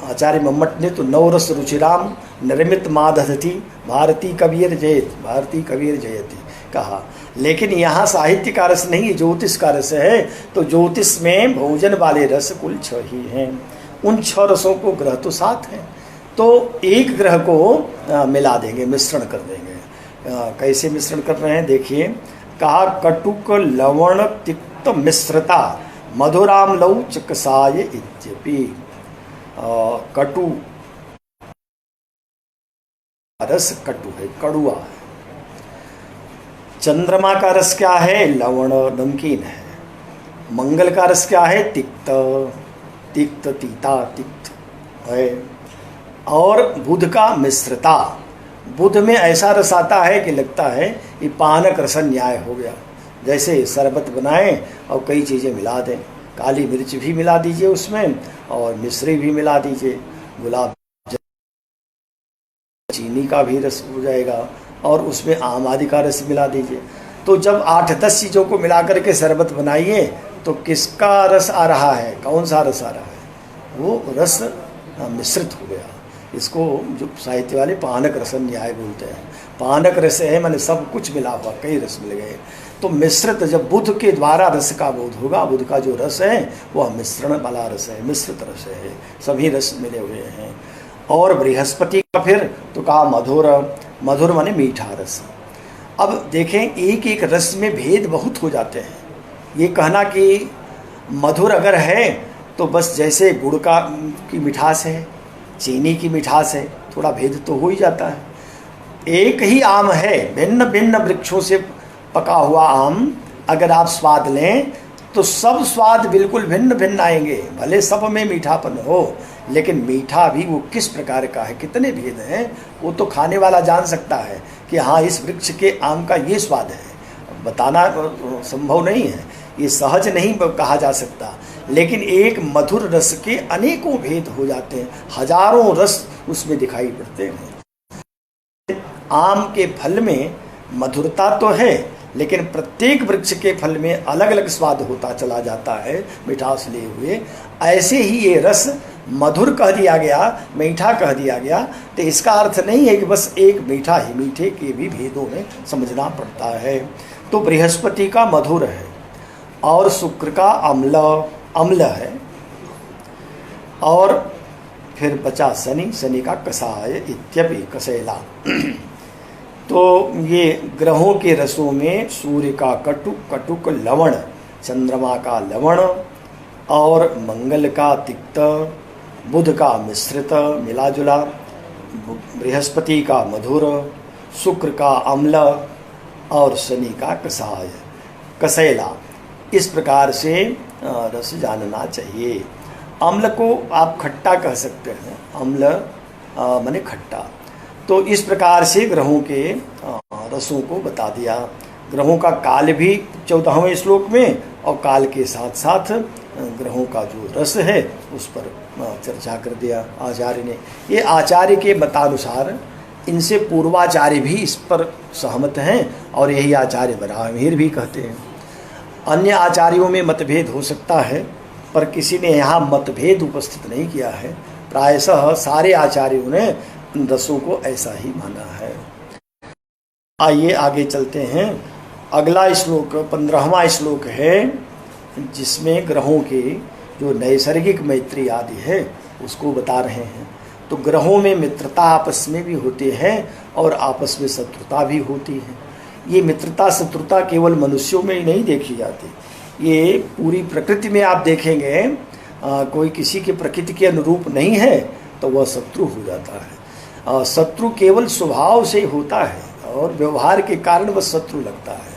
आचार्य मम्मट ने तो 9 रस रुचिराम निर्मित मादधति भारती कबीर जयत, भारती कबीर जयती कहा। लेकिन यहाँ साहित्य का रस नहीं, ज्योतिष का रस है। तो ज्योतिष में भोजन वाले रस कुल 6 ही हैं। उन 6 रसों को ग्रह तो 7 हैं, तो एक ग्रह को मिला देंगे, मिश्रण कर देंगे। कैसे मिश्रण कर रहे हैं देखिए। कहा कटुक लवण तिक्त मिश्रता मधुराम लौ चकसाय इत्यपि। कटु रस कटु है, कड़ुआ है। चंद्रमा का रस क्या है? लवण, नमकीन है। मंगल का रस क्या है? तिक्त, तीता, तिक्त है। और बुध का मिश्रता, बुध में ऐसा रस आता है कि लगता है ये पानक रसन न्याय हो गया। जैसे शरबत बनाएं और कई चीज़ें मिला दें, काली मिर्च भी मिला दीजिए उसमें और मिश्री भी मिला दीजिए, गुलाब चीनी का भी रस हो जाएगा और उसमें आम आदि का रस मिला दीजिए। तो जब 8-10 चीज़ों को मिला करके शरबत बनाइए तो किसका रस आ रहा है, कौन सा रस आ रहा है? वो रस मिश्रित हो गया। इसको जो साहित्य वाले पानक रसन न्याय बोलते हैं। पानक रस है माने सब कुछ मिला हुआ, कई रस मिल गए। तो मिश्रित जब बुध के द्वारा रस का बोध होगा, बुध का जो रस है वह मिश्रण वाला रस है, मिश्रित रस है, सभी रस मिले हुए हैं। और बृहस्पति का फिर तो कहा मधुर, मधुर माने मीठा रस। अब देखें एक एक रस में भेद बहुत हो जाते हैं। ये कहना कि मधुर अगर है तो बस जैसे गुड़ का की मिठास है, चीनी की मिठास है, थोड़ा भेद तो हो ही जाता है। एक ही आम है, भिन्न भिन्न वृक्षों से पका हुआ आम अगर आप स्वाद लें तो सब स्वाद बिल्कुल भिन्न भिन्न आएंगे। भले सब में मीठापन हो, लेकिन मीठा भी वो किस प्रकार का है, कितने भेद हैं, वो तो खाने वाला जान सकता है कि हाँ इस वृक्ष के आम का ये स्वाद है। बताना संभव नहीं है, ये सहज नहीं कहा जा सकता। लेकिन एक मधुर रस के अनेकों भेद हो जाते हैं, हजारों रस उसमें दिखाई पड़ते हैं। आम के फल में मधुरता तो है, लेकिन प्रत्येक वृक्ष के फल में अलग अलग स्वाद होता चला जाता है मिठास लिए हुए। ऐसे ही ये रस मधुर कह दिया गया, मीठा कह दिया गया, तो इसका अर्थ नहीं है कि बस एक मीठा ही, मीठे के भी भेदों में समझना पड़ता है। तो बृहस्पति का मधुर है और शुक्र का अम्ल, अम्ल है। और फिर बचा शनि, शनि का कसाय इत्यपि कसैला। तो ये ग्रहों के रसों में सूर्य का कटुक, कटुक लवण, चंद्रमा का लवण और मंगल का तिक्त, बुध का मिश्रित मिला जुला, बृहस्पति का मधुर, शुक्र का अम्ल और शनि का कसाय, कसैला। इस प्रकार से रस जानना चाहिए। अम्ल को आप खट्टा कह सकते हैं, अम्ल माने खट्टा। तो इस प्रकार से ग्रहों के रसों को बता दिया। ग्रहों का काल भी 14वें श्लोक में और काल के साथ साथ ग्रहों का जो रस है उस पर चर्चा कर दिया आचार्य ने। ये आचार्य के मतानुसार, इनसे पूर्वाचार्य भी इस पर सहमत हैं और यही आचार्य बराहमीर भी कहते हैं। अन्य आचार्यों में मतभेद हो सकता है, पर किसी ने यहाँ मतभेद उपस्थित नहीं किया है। प्रायशः सारे आचार्यों ने रसों को ऐसा ही माना है। आइए आगे चलते हैं। अगला श्लोक 15वां श्लोक है, जिसमें ग्रहों के जो नैसर्गिक मैत्री आदि है उसको बता रहे हैं। तो ग्रहों में मित्रता आपस में भी होती है और आपस में शत्रुता भी होती है। ये मित्रता शत्रुता केवल मनुष्यों में ही नहीं देखी जाती, ये पूरी प्रकृति में आप देखेंगे। कोई किसी के प्रकृति के अनुरूप नहीं है तो वह शत्रु हो जाता है। शत्रु केवल स्वभाव से होता है और व्यवहार के कारण वह शत्रु लगता है।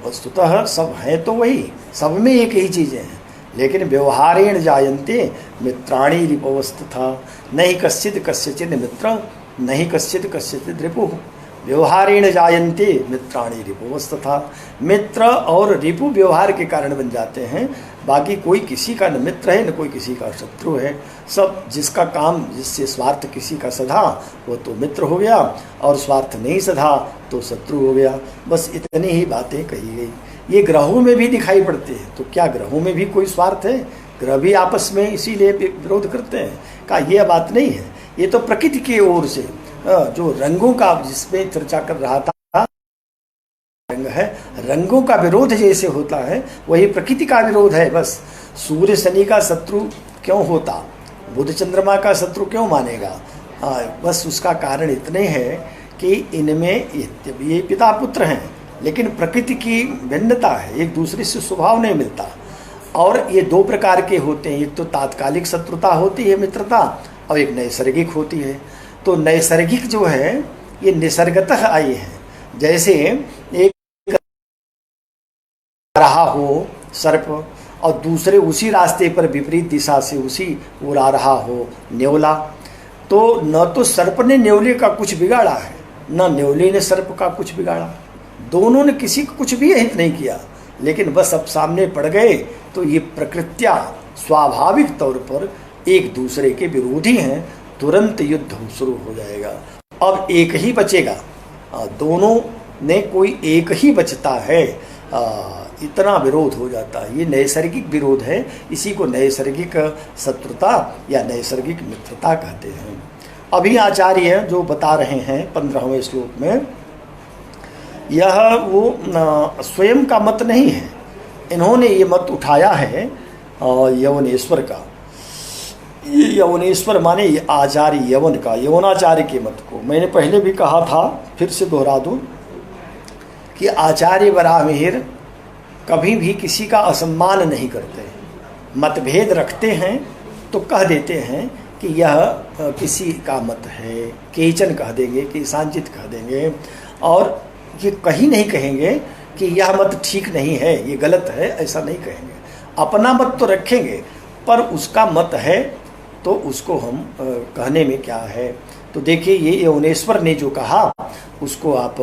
वस्तुतः सब हैं तो वही, सब में एक ही चीज़ें हैं, लेकिन व्यवहारेण जायन्ते मित्राणि रिपवस्तथा नहीं कश्चित् कस्यचित् मित्र नहीं कश्चित् कस्यचित् रिपुः। व्यवहारेण जायन्ते मित्राणि रिपुवस्तथा। मित्र और रिपु व्यवहार के कारण बन जाते हैं, बाकी कोई किसी का न मित्र है न कोई किसी का शत्रु है। सब जिसका काम, जिससे स्वार्थ किसी का सधा वो तो मित्र हो गया और स्वार्थ नहीं सधा तो शत्रु हो गया। बस इतनी ही बातें कही गई। ये ग्रहों में भी दिखाई पड़ती है। तो क्या ग्रहों में भी कोई स्वार्थ है? ग्रह भी आपस में इसीलिए विरोध करते हैं? कहा यह बात नहीं है, ये तो प्रकृति की ओर से जो रंगों का, जिसमें चर्चा कर रहा था, रंग है, रंगों का विरोध जैसे होता है वही प्रकृति का विरोध है। बस सूर्य शनि का शत्रु क्यों होता, बुध चंद्रमा का शत्रु क्यों मानेगा? बस उसका कारण इतने है कि इनमें ये पिता पुत्र हैं, लेकिन प्रकृति की भिन्नता है, एक दूसरे से स्वभाव नहीं मिलता। और ये दो प्रकार के होते हैं, एक तो तात्कालिक शत्रुता होती है मित्रता, और एक नैसर्गिक होती है। तो नैसर्गिक जो है ये निसर्गतः आई है। जैसे एक रहा हो सर्प और दूसरे उसी रास्ते पर विपरीत दिशा से उसी ओर आ रहा हो नेवला, तो न तो सर्प ने न्योले का कुछ बिगाड़ा है, न न्योले ने सर्प का कुछ बिगाड़ा, दोनों ने किसी को कुछ भी हित नहीं किया, लेकिन बस अब सामने पड़ गए तो ये प्रकृत्या स्वाभाविक तौर पर एक दूसरे के विरोधी हैं, तुरंत युद्ध शुरू हो जाएगा। अब एक ही बचेगा, दोनों ने कोई एक ही बचता है, इतना विरोध हो जाता है। ये नैसर्गिक विरोध है, इसी को नैसर्गिक शत्रुता या नैसर्गिक मित्रता कहते हैं। अभी आचार्य जो बता रहे हैं 15वें श्लोक में, यह वो स्वयं का मत नहीं है, इन्होंने ये मत उठाया है यवनेश्वर का। ये यवनेश्वर माने ये आचार्य यवन का, यवनाचार्य के मत को। मैंने पहले भी कहा था, फिर से दोहरा दूं कि आचार्य वराहमिहिर कभी भी किसी का असम्मान नहीं करते, मतभेद रखते हैं तो कह देते हैं कि यह किसी का मत है, केचन कह देंगे, केशांचित कह देंगे, और ये कहीं नहीं कहेंगे कि यह मत ठीक नहीं है, ये गलत है, ऐसा नहीं कहेंगे। अपना मत तो रखेंगे, पर उसका मत है तो उसको हम कहने में क्या है। तो देखिए, ये यवनेश्वर ने जो कहा उसको आप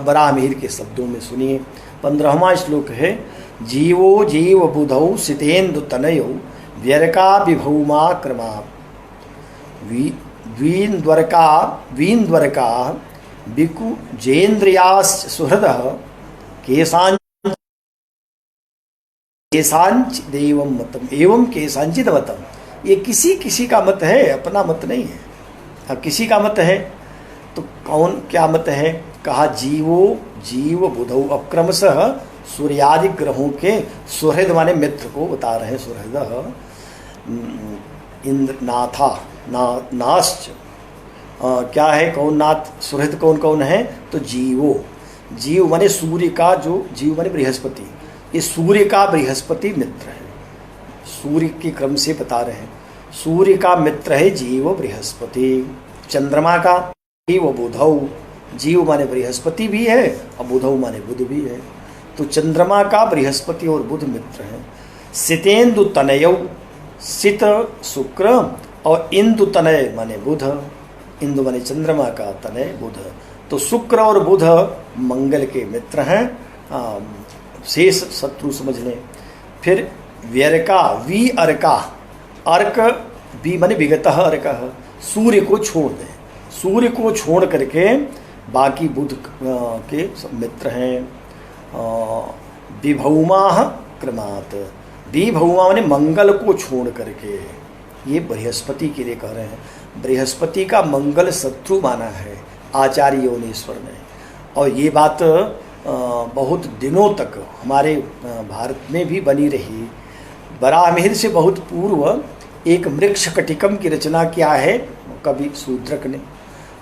वराहमिहिर के शब्दों में सुनिए। 15वां श्लोक है, जीवो जीव बुधौ सितेन्दु तनयो व्यरका विभौमा क्रमा वीन्द्वरका बिकु जेन्द्रियास् सुहृदः केशांचिदेवं मतम एवं केशांचिदवतम। ये किसी किसी का मत है, अपना मत नहीं है। हाँ, किसी का मत है तो कौन क्या मत है? कहा जीवो जीव बुधौ, अक्रमशः सूर्यादि ग्रहों के सुहृद माने मित्र को बता रहे हैं। सुहृद इंद्रनाथा नाश्च क्या है, कौन नाथ, सुहृद कौन कौन है? तो जीवो, जीव माने सूर्य का, जो जीव माने बृहस्पति, ये सूर्य का बृहस्पति मित्र है। सूर्य के क्रम से बता रहे हैं, सूर्य का मित्र है जीव बृहस्पति। चंद्रमा का जीव बुधौ, जीव माने बृहस्पति भी है और बुधौ माने बुध भी है। तो चंद्रमा का बृहस्पति और बुध मित्र हैं। सितेन्दु तनयौ, सित शुक्र और इंदु तनय माने बुध, इंदु माने चंद्रमा का, तनय बुध। तो शुक्र और बुध मंगल के मित्र हैं, शेष शत्रु समझ लें। फिर व्यरका, वी अर्का, अर्क वी माने विगतः अर्कः, सूर्य को छोड़ दें, सूर्य को छोड़ करके बाकी बुध के मित्र हैं। विभौमा क्रमात्, विभौमा माने मंगल को छोड़ करके, ये बृहस्पति के लिए कह रहे हैं। बृहस्पति का मंगल शत्रु माना है आचार्य यवनेश्वर ने, और ये बात बहुत दिनों तक हमारे भारत में भी बनी रही। वराहमिहिर से बहुत पूर्व एक मृक्ष कटिकम की रचना किया है कवि शूद्रक ने,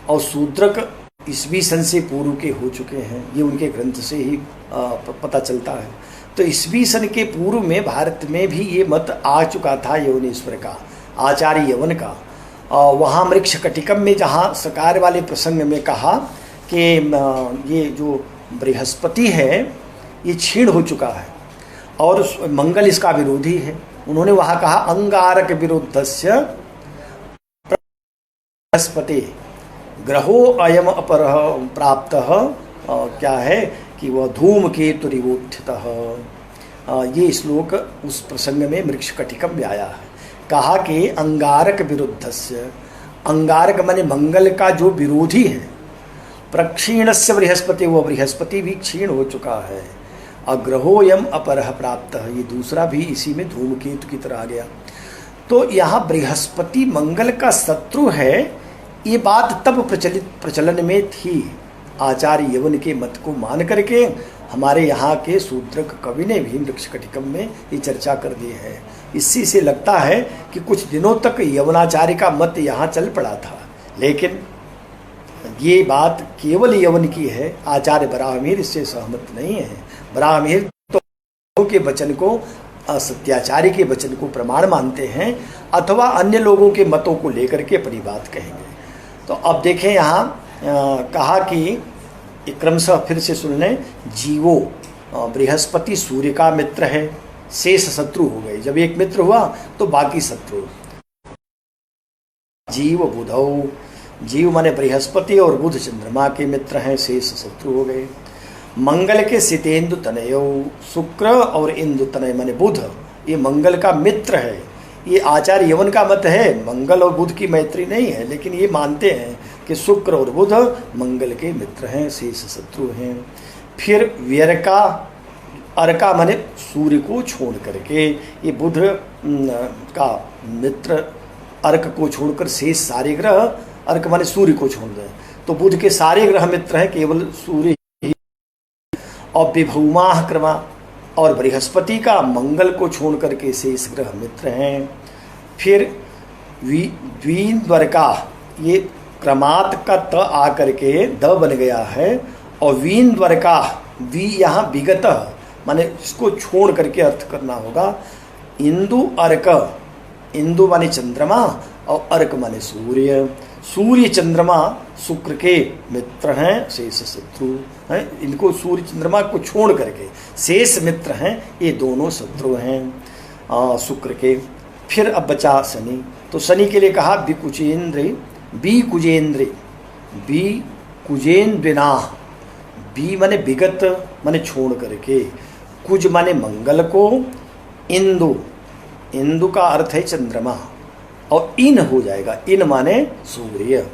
और शूद्रक ईस्वी सन से पूर्व के हो चुके हैं, ये उनके ग्रंथ से ही पता चलता है। तो ईस्वी सन के पूर्व में भारत में भी ये मत आ चुका था यवनेश्वर का, आचार्य यवन का। वहाँ मृक्ष कटिकम में जहाँ सकार वाले प्रसंग में कहा कि ये जो बृहस्पति है ये क्षीण हो चुका है और मंगल इसका विरोधी है, उन्होंने वहाँ कहा अंगारक विरुद्धस्य बृहस्पति ग्रहो अयम अपर प्राप्तः, क्या है कि वह धूमकेतु रिवोत्थितः। ये श्लोक उस प्रसंग में मृक्ष कटिकम में आया है। कहा कि अंगारक विरुद्धस्य, अंगारक माने मंगल का जो विरोधी है, प्रक्षीणस्य बृहस्पति, वो बृहस्पति भी क्षीण हो चुका है। अग्रहोयम अपरः प्राप्तः, ये दूसरा भी इसी में धूमकेतु की तरह आ गया। तो यहाँ बृहस्पति मंगल का शत्रु है, ये बात तब प्रचलन में थी। आचार्य यवन के मत को मान करके हमारे यहाँ के शूद्रक कवि ने भी मृक्ष कटिकम में ये चर्चा कर दी है। इसी से लगता है कि कुछ दिनों तक यवनाचार्य का मत यहाँ चल पड़ा था, लेकिन ये बात केवल यवन की है। आचार्य वराहमिहिर इससे सहमत नहीं है। वराहमिहिर तो के वचन को, सत्याचार्य के वचन को प्रमाण मानते हैं, अथवा अन्य लोगों के मतों को लेकर के अपनी बात कहेंगे। तो अब देखें यहाँ कहा कि क्रमशः फिर से सुन लें, जीवो बृहस्पति सूर्य का मित्र है, शेष शत्रु हो गए। जब एक मित्र हुआ तो बाकी शत्रु। जीव बुधौ, जीव माने बृहस्पति और बुध चंद्रमा के मित्र हैं, शेष शत्रु हो गए। मंगल के सितेंदु तनयो, शुक्र और इंदु तनय माने बुध, ये मंगल का मित्र है। ये आचार्य यवन का मत है, मंगल और बुध की मैत्री नहीं है, लेकिन ये मानते हैं कि शुक्र और बुध मंगल के मित्र हैं, शेष शत्रु हैं। फिर व्यरका, अर्का माने सूर्य को छोड़ करके, ये बुध का मित्र अर्क को छोड़कर शेष सारे ग्रह, अर्क माने सूर्य को छोड़ दें तो बुध के सारे ग्रह मित्र हैं, केवल सूर्य ही। और विभौमाह क्रमा, और बृहस्पति का मंगल को छोड़ करके शेष ग्रह मित्र हैं। फिर द्विन्द्वर्का, ये क्रमात् का त आकर के द बन गया है, और वीन्द्वर्का, वी यहाँ विगत माने इसको छोड़ करके अर्थ करना होगा। इंदु अर्क, इंदु माने चंद्रमा और अर्क माने सूर्य, सूर्य चंद्रमा शुक्र के मित्र हैं, शेष शत्रु हैं। इनको सूर्य चंद्रमा को छोड़ करके शेष मित्र हैं, ये दोनों शत्रु हैं शुक्र के। फिर अब बचा शनि, तो शनि के लिए कहा विकुचेन्द्र, विकुजेन्द्र, विकुजेन्द्रिना, बी माने विगत माने छोड़ करके, कुज माने मंगल को, इंदु, इंदु का अर्थ है चंद्रमा, और इन हो जाएगा, इन माने सूर्य।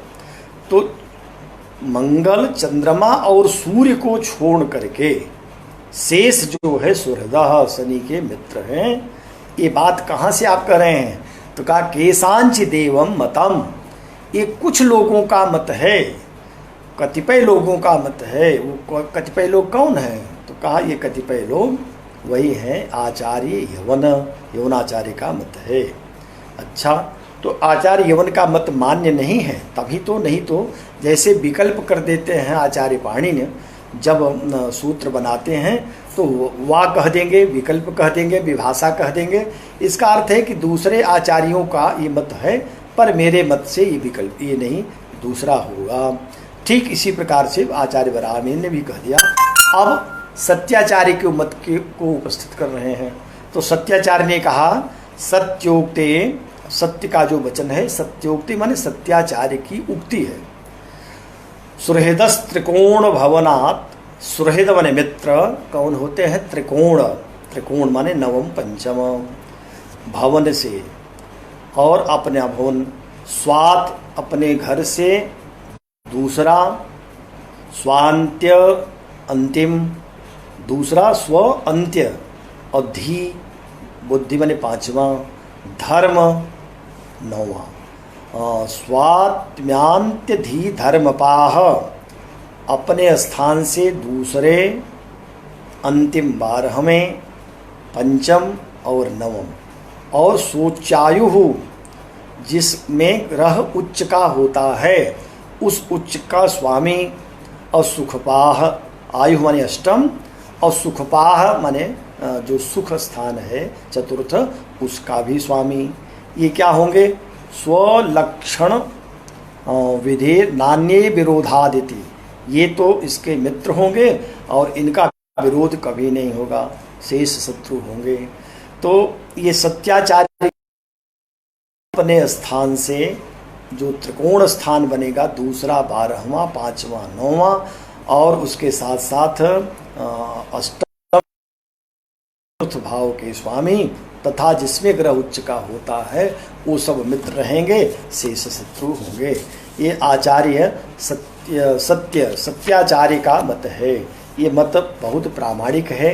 तो मंगल, चंद्रमा और सूर्य को छोड़ करके शेष जो है सुहृदः, शनि के मित्र हैं। ये बात कहाँ से आप कर रहे हैं? तो कहा केशांचि देवम मतम, ये कुछ लोगों का मत है, कतिपय लोगों का मत है। वो कतिपय लोग कौन है? तो कहा ये कतिपय लोग वही हैं आचार्य यवन, यवनाचार्य का मत है। अच्छा, तो आचार्य यवन का मत मान्य नहीं है तभी तो, नहीं तो जैसे विकल्प कर देते हैं आचार्य पाणिनि, जब सूत्र बनाते हैं तो वा कह देंगे, विकल्प कह देंगे, विभाषा कह देंगे। इसका अर्थ है कि दूसरे आचार्यों का ये मत है, पर मेरे मत से ये विकल्प ये नहीं, दूसरा होगा। ठीक इसी प्रकार से आचार्य वराहमिहिर ने भी कह दिया। अब सत्याचार्य के मत को उपस्थित कर रहे हैं। तो सत्याचार्य ने कहा सत्योक्ते, सत्य का जो वचन है, सत्योक्ति माने सत्याचार्य की उक्ति है। सुहृदस् त्रिकोण भवनात्, सुहृद माने मित्र, कौन होते हैं? त्रिकोण, त्रिकोण माने नवम पंचम, भवन से और अपने भवन, स्वात अपने घर से, दूसरा स्वांत्य अंतिम, दूसरा स्व अंत्य, और धी बुद्धि माने पांचवा, धर्म नौवां, स्वात्म्यांत्य धी धर्मपाह, अपने स्थान से दूसरे, अंतिम 12वें, पंचम और नवम, और सोचायु जिसमें ग्रह उच्च का होता है उस उच्च का स्वामी, और सुखपाह, आयु माने अष्टम, और सुखपाह माने जो सुख स्थान है चतुर्थ, उसका भी स्वामी। ये क्या होंगे? स्वलक्षण विधे नान्ये विरोधादिति, ये तो इसके मित्र होंगे और इनका विरोध कभी नहीं होगा, शेष शत्रु होंगे। तो ये सत्याचार्य अपने स्थान से जो त्रिकोण स्थान बनेगा, दूसरा 12वां, 5वां, 9वां, और उसके साथ साथ अष्टम भाव के स्वामी तथा जिसमें ग्रह उच्च का होता है वो सब मित्र रहेंगे, शेष शत्रु होंगे। ये आचार्य सत्याचार्य का मत है। ये मत बहुत प्रामाणिक है।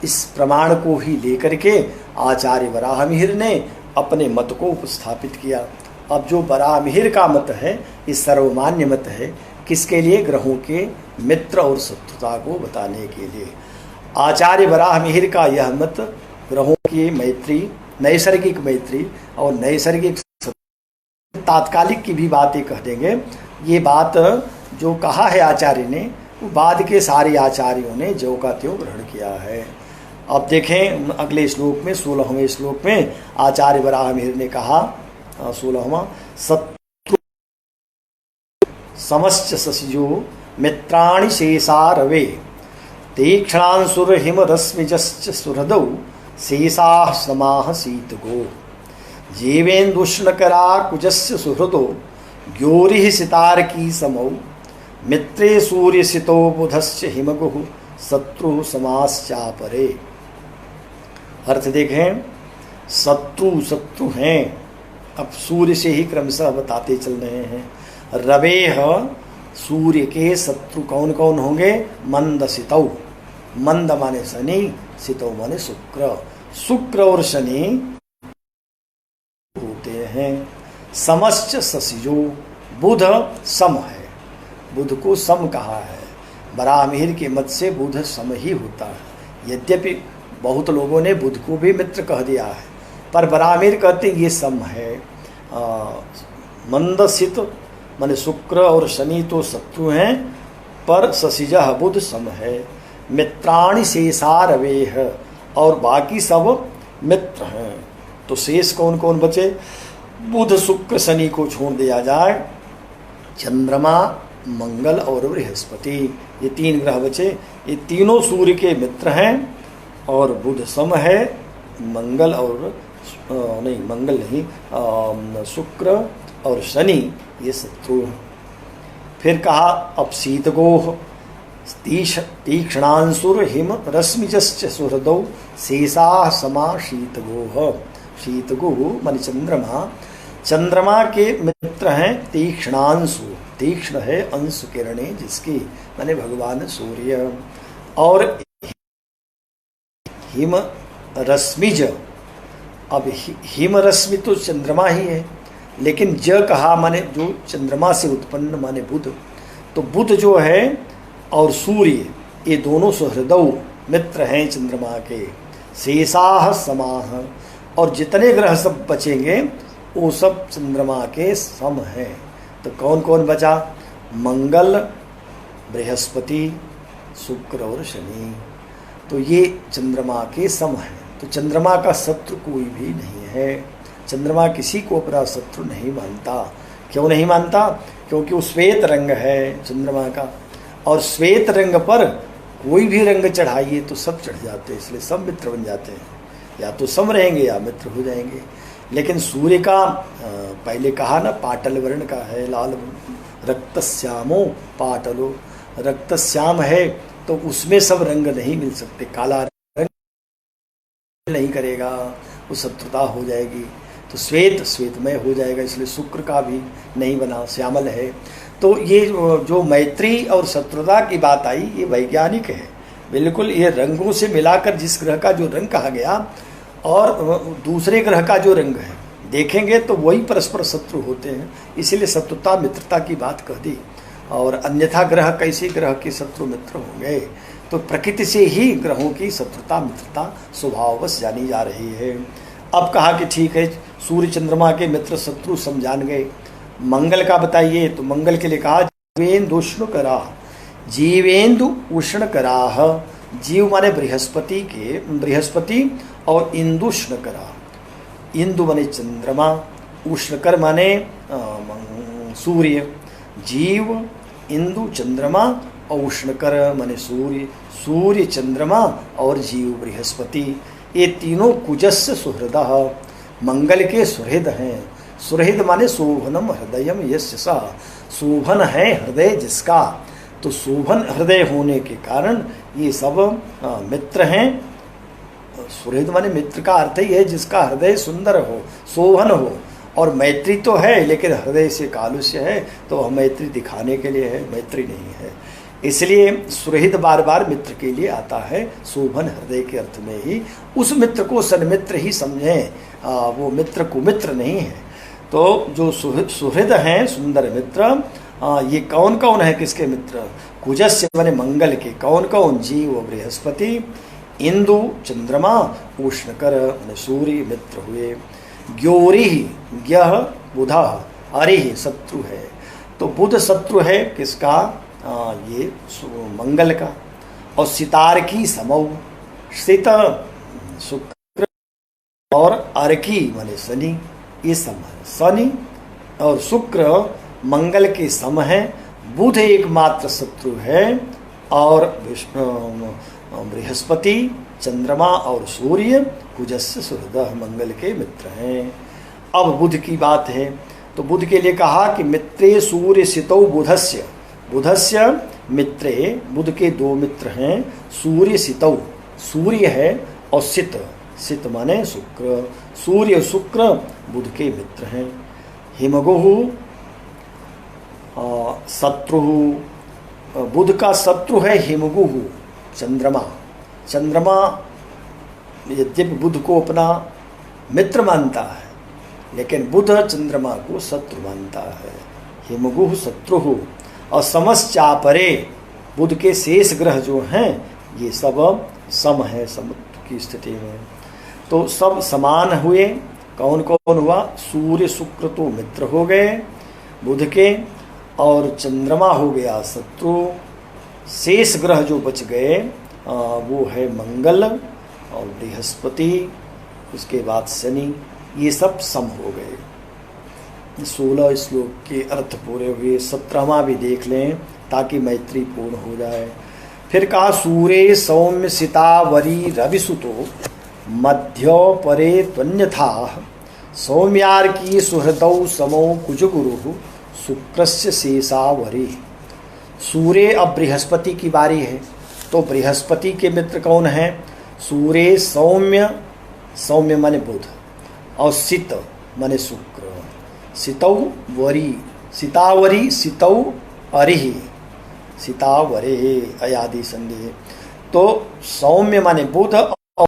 इस प्रमाण को ही लेकर के आचार्य वराहमिहिर ने अपने मत को उपस्थापित किया। अब जो वराहमिहिर का मत है ये सर्वमान्य मत है, किसके लिए? ग्रहों के मित्र और शत्रुता को बताने के लिए। आचार्य वराहमिहिर का यह मत ग्रहों की मैत्री, नैसर्गिक मैत्री और नैसर्गिक तात्कालिक की भी बातें कह देंगे। ये बात जो कहा है आचार्य ने, वो बाद के सारे आचार्यों ने जो का त्यों ग्रहण किया है। अब देखें अगले श्लोक में, 16वें श्लोक में आचार्य वराहमिहिर ने कहा, 16वां, शत्रु समश्च सस्यो मित्राणि शेषा रवे, तीक्ष्णांसुर हिम रश्मिजश्च सुहृदौ शेषाः समाः शीतगो। जीवेन्दुष्णकरा कुजस्य सुहृदो ग्योरिः सितारकी समौ मित्रे सूर्यसितो बुधस्य हिमगुः शत्रु समाश्चापरे। अर्थ देखें, शत्रु हैं, अब सूर्य से ही क्रमशः बताते चल रहे हैं। रवेह, सूर्य के शत्रु कौन कौन होंगे? मंद सितौ, मंद माने शनि, सितौ माने शुक्र। शुक्र और शनि होते हैं। समश्च शशिजो, बुध सम है, बुध को सम कहा है। बराहमिहिर के मत से बुध सम ही होता है। यद्यपि बहुत लोगों ने बुध को भी मित्र कह दिया है, पर बराहमिहिर कहते हैं ये सम है। मंदसित माने शुक्र और शनि तो शत्रु हैं, पर शशिजः बुध सम है। मित्राणि शेषारवेह, और बाकी सब मित्र हैं। तो शेष कौन कौन बचे? बुध शुक्र शनि को छोड़ दिया जाए, चंद्रमा मंगल और बृहस्पति, ये तीन ग्रह बचे। ये तीनों सूर्य के मित्र हैं, और बुध सम है, मंगल और मंगल नहीं, शुक्र और शनि ये शत्रु हैं। फिर कहा अब शीतगोह, तीक्ष्णांशुर हिम रश्मिजश्च सुहृदौ शेषा समा शीतगोह। शीतगोह मान चंद्रमा, चंद्रमा के मित्र हैं तीक्ष्णांशु, तीक्ष्ण है अंशु किरणें जिसकी, माने भगवान सूर्य। और हिम रश्मिज, अब हिम रश्मि तो चंद्रमा ही है, लेकिन ज कहा माने जो चंद्रमा से उत्पन्न माने बुध। तो बुध जो है और सूर्य ये दोनों सुहृदौ मित्र हैं चंद्रमा के। शेषाः समाः, और जितने ग्रह सब बचेंगे वो सब चंद्रमा के सम हैं। तो कौन कौन बचा? मंगल, बृहस्पति, शुक्र और शनि। तो ये चंद्रमा के सम हैं। तो चंद्रमा का शत्रु कोई भी नहीं है। चंद्रमा किसी को अपना शत्रु नहीं मानता। क्यों नहीं मानता? क्योंकि वो श्वेत रंग है चंद्रमा का, और श्वेत रंग पर कोई भी रंग चढ़ाइए तो सब चढ़ जाते हैं, इसलिए सब मित्र बन जाते हैं। या तो सम रहेंगे या मित्र हो जाएंगे। लेकिन सूर्य का पहले कहा ना, पाटल वर्ण का है, लाल रक्तश्यामो पाटलो, रक्तश्याम है तो उसमें सब रंग नहीं मिल सकते। काला रंग नहीं करेगा, वो शत्रुता हो जाएगी। तो श्वेत श्वेतमय हो जाएगा, इसलिए शुक्र का भी नहीं बना, श्यामल है। तो ये जो मैत्री और शत्रुता की बात आई, ये वैज्ञानिक है बिल्कुल। ये रंगों से मिलाकर जिस ग्रह का जो रंग कहा गया और दूसरे ग्रह का जो रंग है देखेंगे तो वही परस्पर शत्रु होते हैं, इसीलिए शत्रुता मित्रता की बात कह दी। और अन्यथा ग्रह कैसे ग्रह के शत्रु मित्र होंगे? तो प्रकृति से ही ग्रहों की शत्रुता मित्रता स्वभाववश जानी जा रही है। अब कहा कि ठीक है, सूर्य चंद्रमा के मित्र शत्रु समझान गए। मंगल का बताइए, तो मंगल के लिए कहा जीवेन्दु उष्ण करा, जीवेन्दु उष्ण कराह। जीव माने बृहस्पति के, बृहस्पति और इंदुष्ण करा। इंदु माने चंद्रमा, उष्णकर माने सूर्य। जीव, इंदु, चंद्रमा और उष्णकर माने सूर्य। सूर्य, चंद्रमा और जीव बृहस्पति, ये तीनों कुजस्य सुहृदः, मंगल के सुहृद हैं। सुहृद माने शोभनम हृदयम यस्य सा, शोभन है हृदय जिसका। तो शोभन हृदय होने के कारण ये सब मित्र हैं। सुहृद माने मित्र का अर्थ ही है जिसका हृदय सुंदर हो, शोभन हो। और मैत्री तो है लेकिन हृदय से कालुष्य है, तो मैत्री दिखाने के लिए है, मैत्री नहीं है। इसलिए सुहृद बार बार मित्र के लिए आता है, शोभन हृदय के अर्थ में ही। उस मित्र को सन्मित्र ही समझें, वो मित्र कुमित्र नहीं है। तो जो सुहृद हैं, सुंदर मित्र, ये कौन कौन है? किसके मित्र? कुजस्य माने मंगल के। कौन कौन? जीव, बृहस्पति, इंदु, चंद्रमा, उष्णकर माने सूर्य मित्र हुए। ग्योरी, ग्यह बुधा, अरिह शत्रु है। तो बुध शत्रु है किसका? ये मंगल का। और सितारकी समौ, सित शुक्र और अर्की माने शनि, ये सम है। शनि और शुक्र मंगल के सम है। बुध एकमात्र शत्रु है, और बृहस्पति, चंद्रमा और सूर्य कुजस्य सुहृदः मंगल के मित्र हैं। अब बुध की बात है, तो बुध के लिए कहा कि मित्रे सूर्य सितौ बुधस्य, बुधस्य मित्रे, बुध के दो मित्र हैं, सूर्य सितौ, सूर्य है, और सित, सित माने शुक्र, सूर्य शुक्र बुध के मित्र हैं। हिमगुः शत्रु, बुध का शत्रु है हिमगुः चंद्रमा, चंद्रमा यद्यपि बुध को अपना मित्र मानता है लेकिन बुध चंद्रमा को शत्रु मानता है। हिमगुः शत्रु, और समश्चापरे, बुध के शेष ग्रह जो हैं ये सब सम है, समुद्र की स्थिति में, तो सब समान हुए। कौन कौन हुआ? सूर्य शुक्र तो मित्र हो गए बुध के, और चंद्रमा हो गया शत्रु, शेष ग्रह जो बच गए वो है मंगल और बृहस्पति, उसके बाद शनि, ये सब सम हो गए। 16 श्लोक के अर्थ पूरे हुए। 17वां भी देख लें ताकि मैत्री पूर्ण हो जाए। फिर कहा सूर्य सौम्य सितावरी रविसुतो मध्य परे त्वन्यथा सौम्यार्की सुहृदौ समौ कुजगुरु शुक्रस्य शेषावरी। सूर्य, अब बृहस्पति की बारी है, तो बृहस्पति के मित्र कौन हैं? सूर्य सौम्य, सौम्य माने बुध, और सित माने शुक्र, सितौ वरी, सितावरी सितौ अरिहि, सितावरे अयादि संधि। तो सौम्य माने बुध, और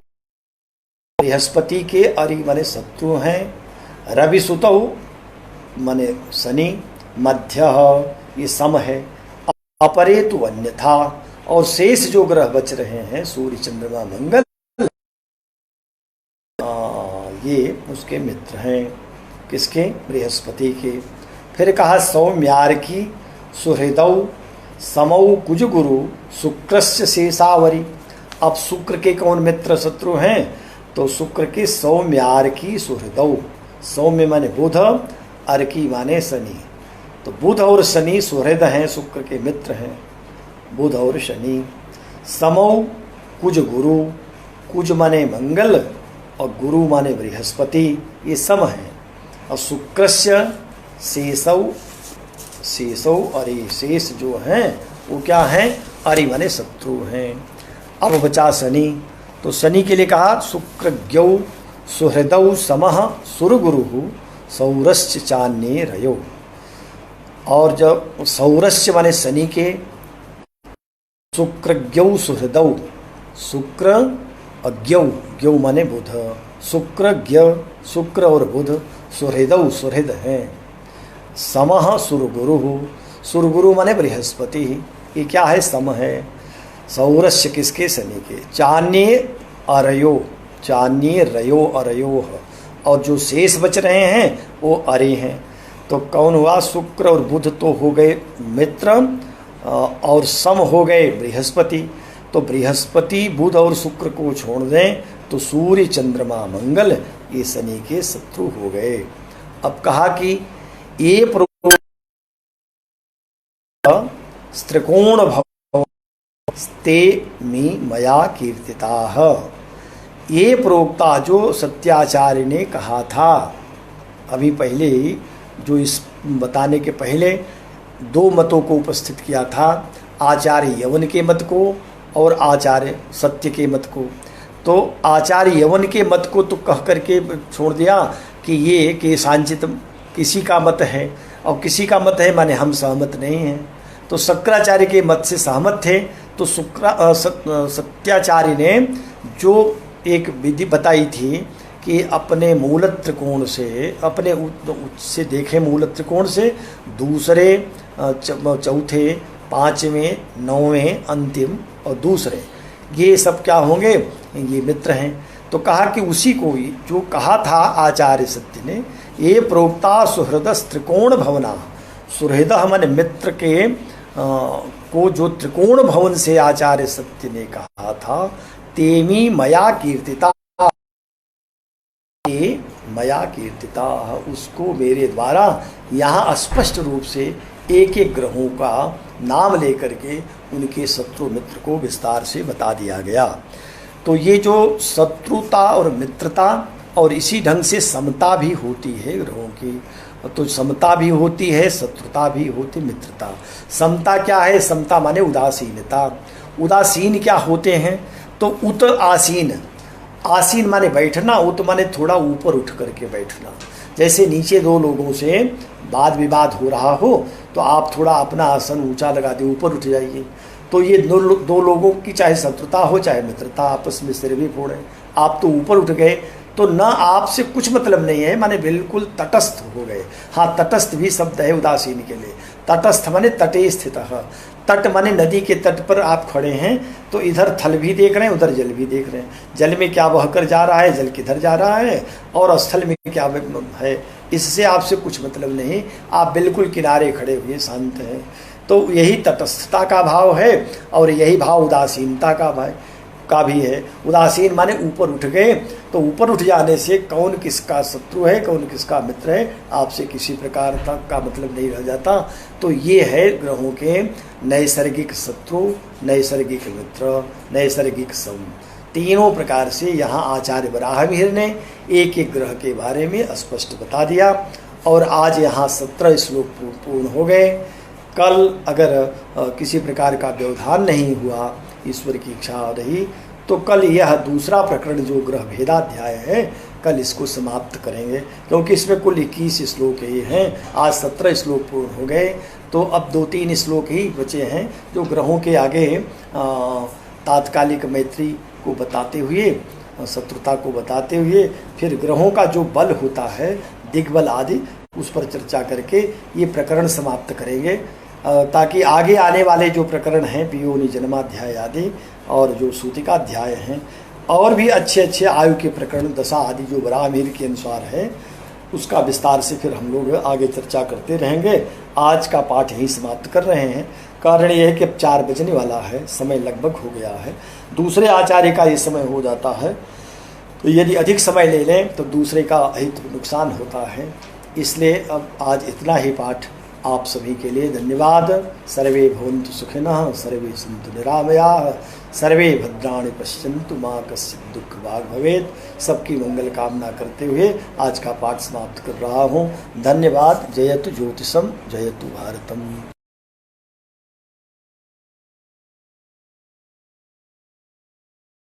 बृहस्पति के अरि माने शत्रु हैं, रवि सुतौ माने शनि, मध्य ये सम है, अपरे तो अन्यथा, और शेष जो ग्रह बच रहे हैं सूर्य चंद्रमा मंगल ये उसके मित्र हैं। किसके? बृहस्पति के। फिर कहा सौम्यार्की सुहृदौ समौ कुजगुरु शुक्रस्य शेषावरी। अब शुक्र के कौन मित्र शत्रु हैं? तो शुक्र के सौम्यार्की सुहृदौ, सौम्य माने बुध, अर्की माने शनि, तो बुध और शनि सुहृद हैं, शुक्र के मित्र हैं बुध और शनि। समौ कुज गुरु, कुज माने मंगल और गुरु माने बृहस्पति, ये सम हैं। और शुक्रस्य शेषौ, शेषौ अरि, शेष जो हैं वो क्या हैं? अरि माने शत्रु हैं। अब बचा शनि, तो शनि के लिए कहा शुक्रज्ञौ सुहृदौ समः सुरगुरु सौरस्य चान्ये रयो। और जब सौरस्य माने शनि के, शुक्रज्ञौ सुहृदौ, शुक्र अज्ञौ, ज्ञौ माने बुध, शुक्र ज्ञ, शुक्र और बुध सुहृदौ सुहृद हैं, समः सुरगुरु, सुरगुरु माने बृहस्पति, ये क्या है? सम है। सौरस्य किसके? शनि के। चान्ये अरयो, चान्ये रयो अरयो, और जो शेष बच रहे हैं वो अरे हैं। तो कौन हुआ? शुक्र और बुध तो हो गए मित्र, और सम हो गए बृहस्पति। तो बृहस्पति बुध और शुक्र को छोड़ दें तो सूर्य चंद्रमा मंगल ये शनि के शत्रु हो गए। अब कहा कि ये त्रिकोण भव ते मी मया कीर्तिताः, ये प्रोक्ता जो सत्याचार्य ने कहा था अभी पहले ही, जो इस बताने के पहले दो मतों को उपस्थित किया था, आचार्य यवन के मत को और आचार्य सत्य के मत को। तो आचार्य यवन के मत को तो कह करके छोड़ दिया कि ये कि सांचित किसी का मत है और किसी का मत है, माने हम सहमत नहीं हैं। तो शंकराचार्य के मत से सहमत थे। तो सत्याचार्य ने जो एक विधि बताई थी कि अपने मूल त्रिकोण से, अपने से देखें मूल त्रिकोण से दूसरे, चौथे, पाँचवें, नौवें, अंतिम और दूसरे, ये सब क्या होंगे? ये मित्र हैं। तो कहा कि उसी को ही जो कहा था आचार्य सत्य ने, ये प्रोक्ता सुहृदस त्रिकोण भवना, सुहृद माने मित्र के को जो त्रिकोण भवन से आचार्य सत्य ने कहा था, तेमी मया कीर्तिता, मया कीर्तिता, उसको मेरे द्वारा यहाँ स्पष्ट रूप से एक एक ग्रहों का नाम लेकर के उनके शत्रु मित्र को विस्तार से बता दिया गया। तो ये जो शत्रुता और मित्रता और इसी ढंग से समता भी होती है ग्रहों की। तो समता भी होती है, शत्रुता भी होती, मित्रता। समता क्या है? समता माने उदासीनता। उदासीन क्या होते हैं? तो उत आसीन, आसीन माने बैठना, उत माने थोड़ा ऊपर उठ करके बैठना। जैसे नीचे दो लोगों से वाद विवाद हो रहा हो तो आप थोड़ा अपना आसन ऊंचा लगा दे, ऊपर उठ जाइए। तो ये दो लोगों की चाहे शत्रुता हो चाहे मित्रता, आपस में सिर भी फोड़े, आप तो ऊपर उठ गए तो न आपसे कुछ मतलब नहीं है, माने बिल्कुल तटस्थ हो गए। हाँ, तटस्थ भी शब्द है उदासीन के लिए। तटस्थ माने तटे स्थित। तट माने नदी के तट पर आप खड़े हैं तो इधर थल भी देख रहे हैं, उधर जल भी देख रहे हैं। जल में क्या बहकर जा रहा है, जल किधर जा रहा है, और स्थल में क्या है, इससे आपसे कुछ मतलब नहीं। आप बिल्कुल किनारे खड़े हुए शांत हैं। तो यही तटस्थता का भाव है और यही भाव उदासीनता का भी है। उदासीन माने ऊपर उठ गए, तो ऊपर उठ जाने से कौन किसका शत्रु है, कौन किसका मित्र है, आपसे किसी प्रकार तक का मतलब नहीं रह जाता। तो ये है ग्रहों के नैसर्गिक शत्रु, नैसर्गिक मित्र, नैसर्गिक सम। तीनों प्रकार से यहाँ आचार्य वराहमिहिर ने एक एक ग्रह के बारे में स्पष्ट बता दिया। और आज यहाँ 17 श्लोक पूर्ण हो गए। कल अगर किसी प्रकार का व्यवधान नहीं हुआ, ईश्वर की इच्छा रही, तो कल यह दूसरा प्रकरण जो ग्रह भेदाध्याय है, कल इसको समाप्त करेंगे, क्योंकि इसमें कुल 21 श्लोक ही हैं। आज 17 श्लोक पूर्ण हो गए, तो अब 2-3 श्लोक ही बचे हैं जो ग्रहों के आगे तात्कालिक मैत्री को बताते हुए, शत्रुता को बताते हुए, फिर ग्रहों का जो बल होता है, दिग्बल आदि, उस पर चर्चा करके ये प्रकरण समाप्त करेंगे, ताकि आगे आने वाले जो प्रकरण हैं, पियोनि जन्माध्याय आदि और जो सूतिकाध्याय हैं, और भी अच्छे अच्छे आयु के प्रकरण, दशा आदि जो वराहमिहिर के अनुसार है, उसका विस्तार से फिर हम लोग आगे चर्चा करते रहेंगे। आज का पाठ यहीं समाप्त कर रहे हैं। कारण यह है कि अब 4 बजने वाला है, समय लगभग हो गया है। दूसरे आचार्य का ये समय हो जाता है, तो यदि अधिक समय ले लें तो दूसरे का हित नुकसान होता है। इसलिए अब आज इतना ही पाठ आप सभी के लिए। धन्यवाद। सर्वे भवन्तु सुखिनः, सर्वे सन्तु निरामयाः, सर्वे भद्राणि पश्यन्तु, मा कश्चित् दुःख भाग् भवेत्। सबकी मंगल कामना करते हुए आज का पाठ समाप्त कर रहा हूँ। धन्यवाद। जयतु ज्योतिषम, जयतु भारतम।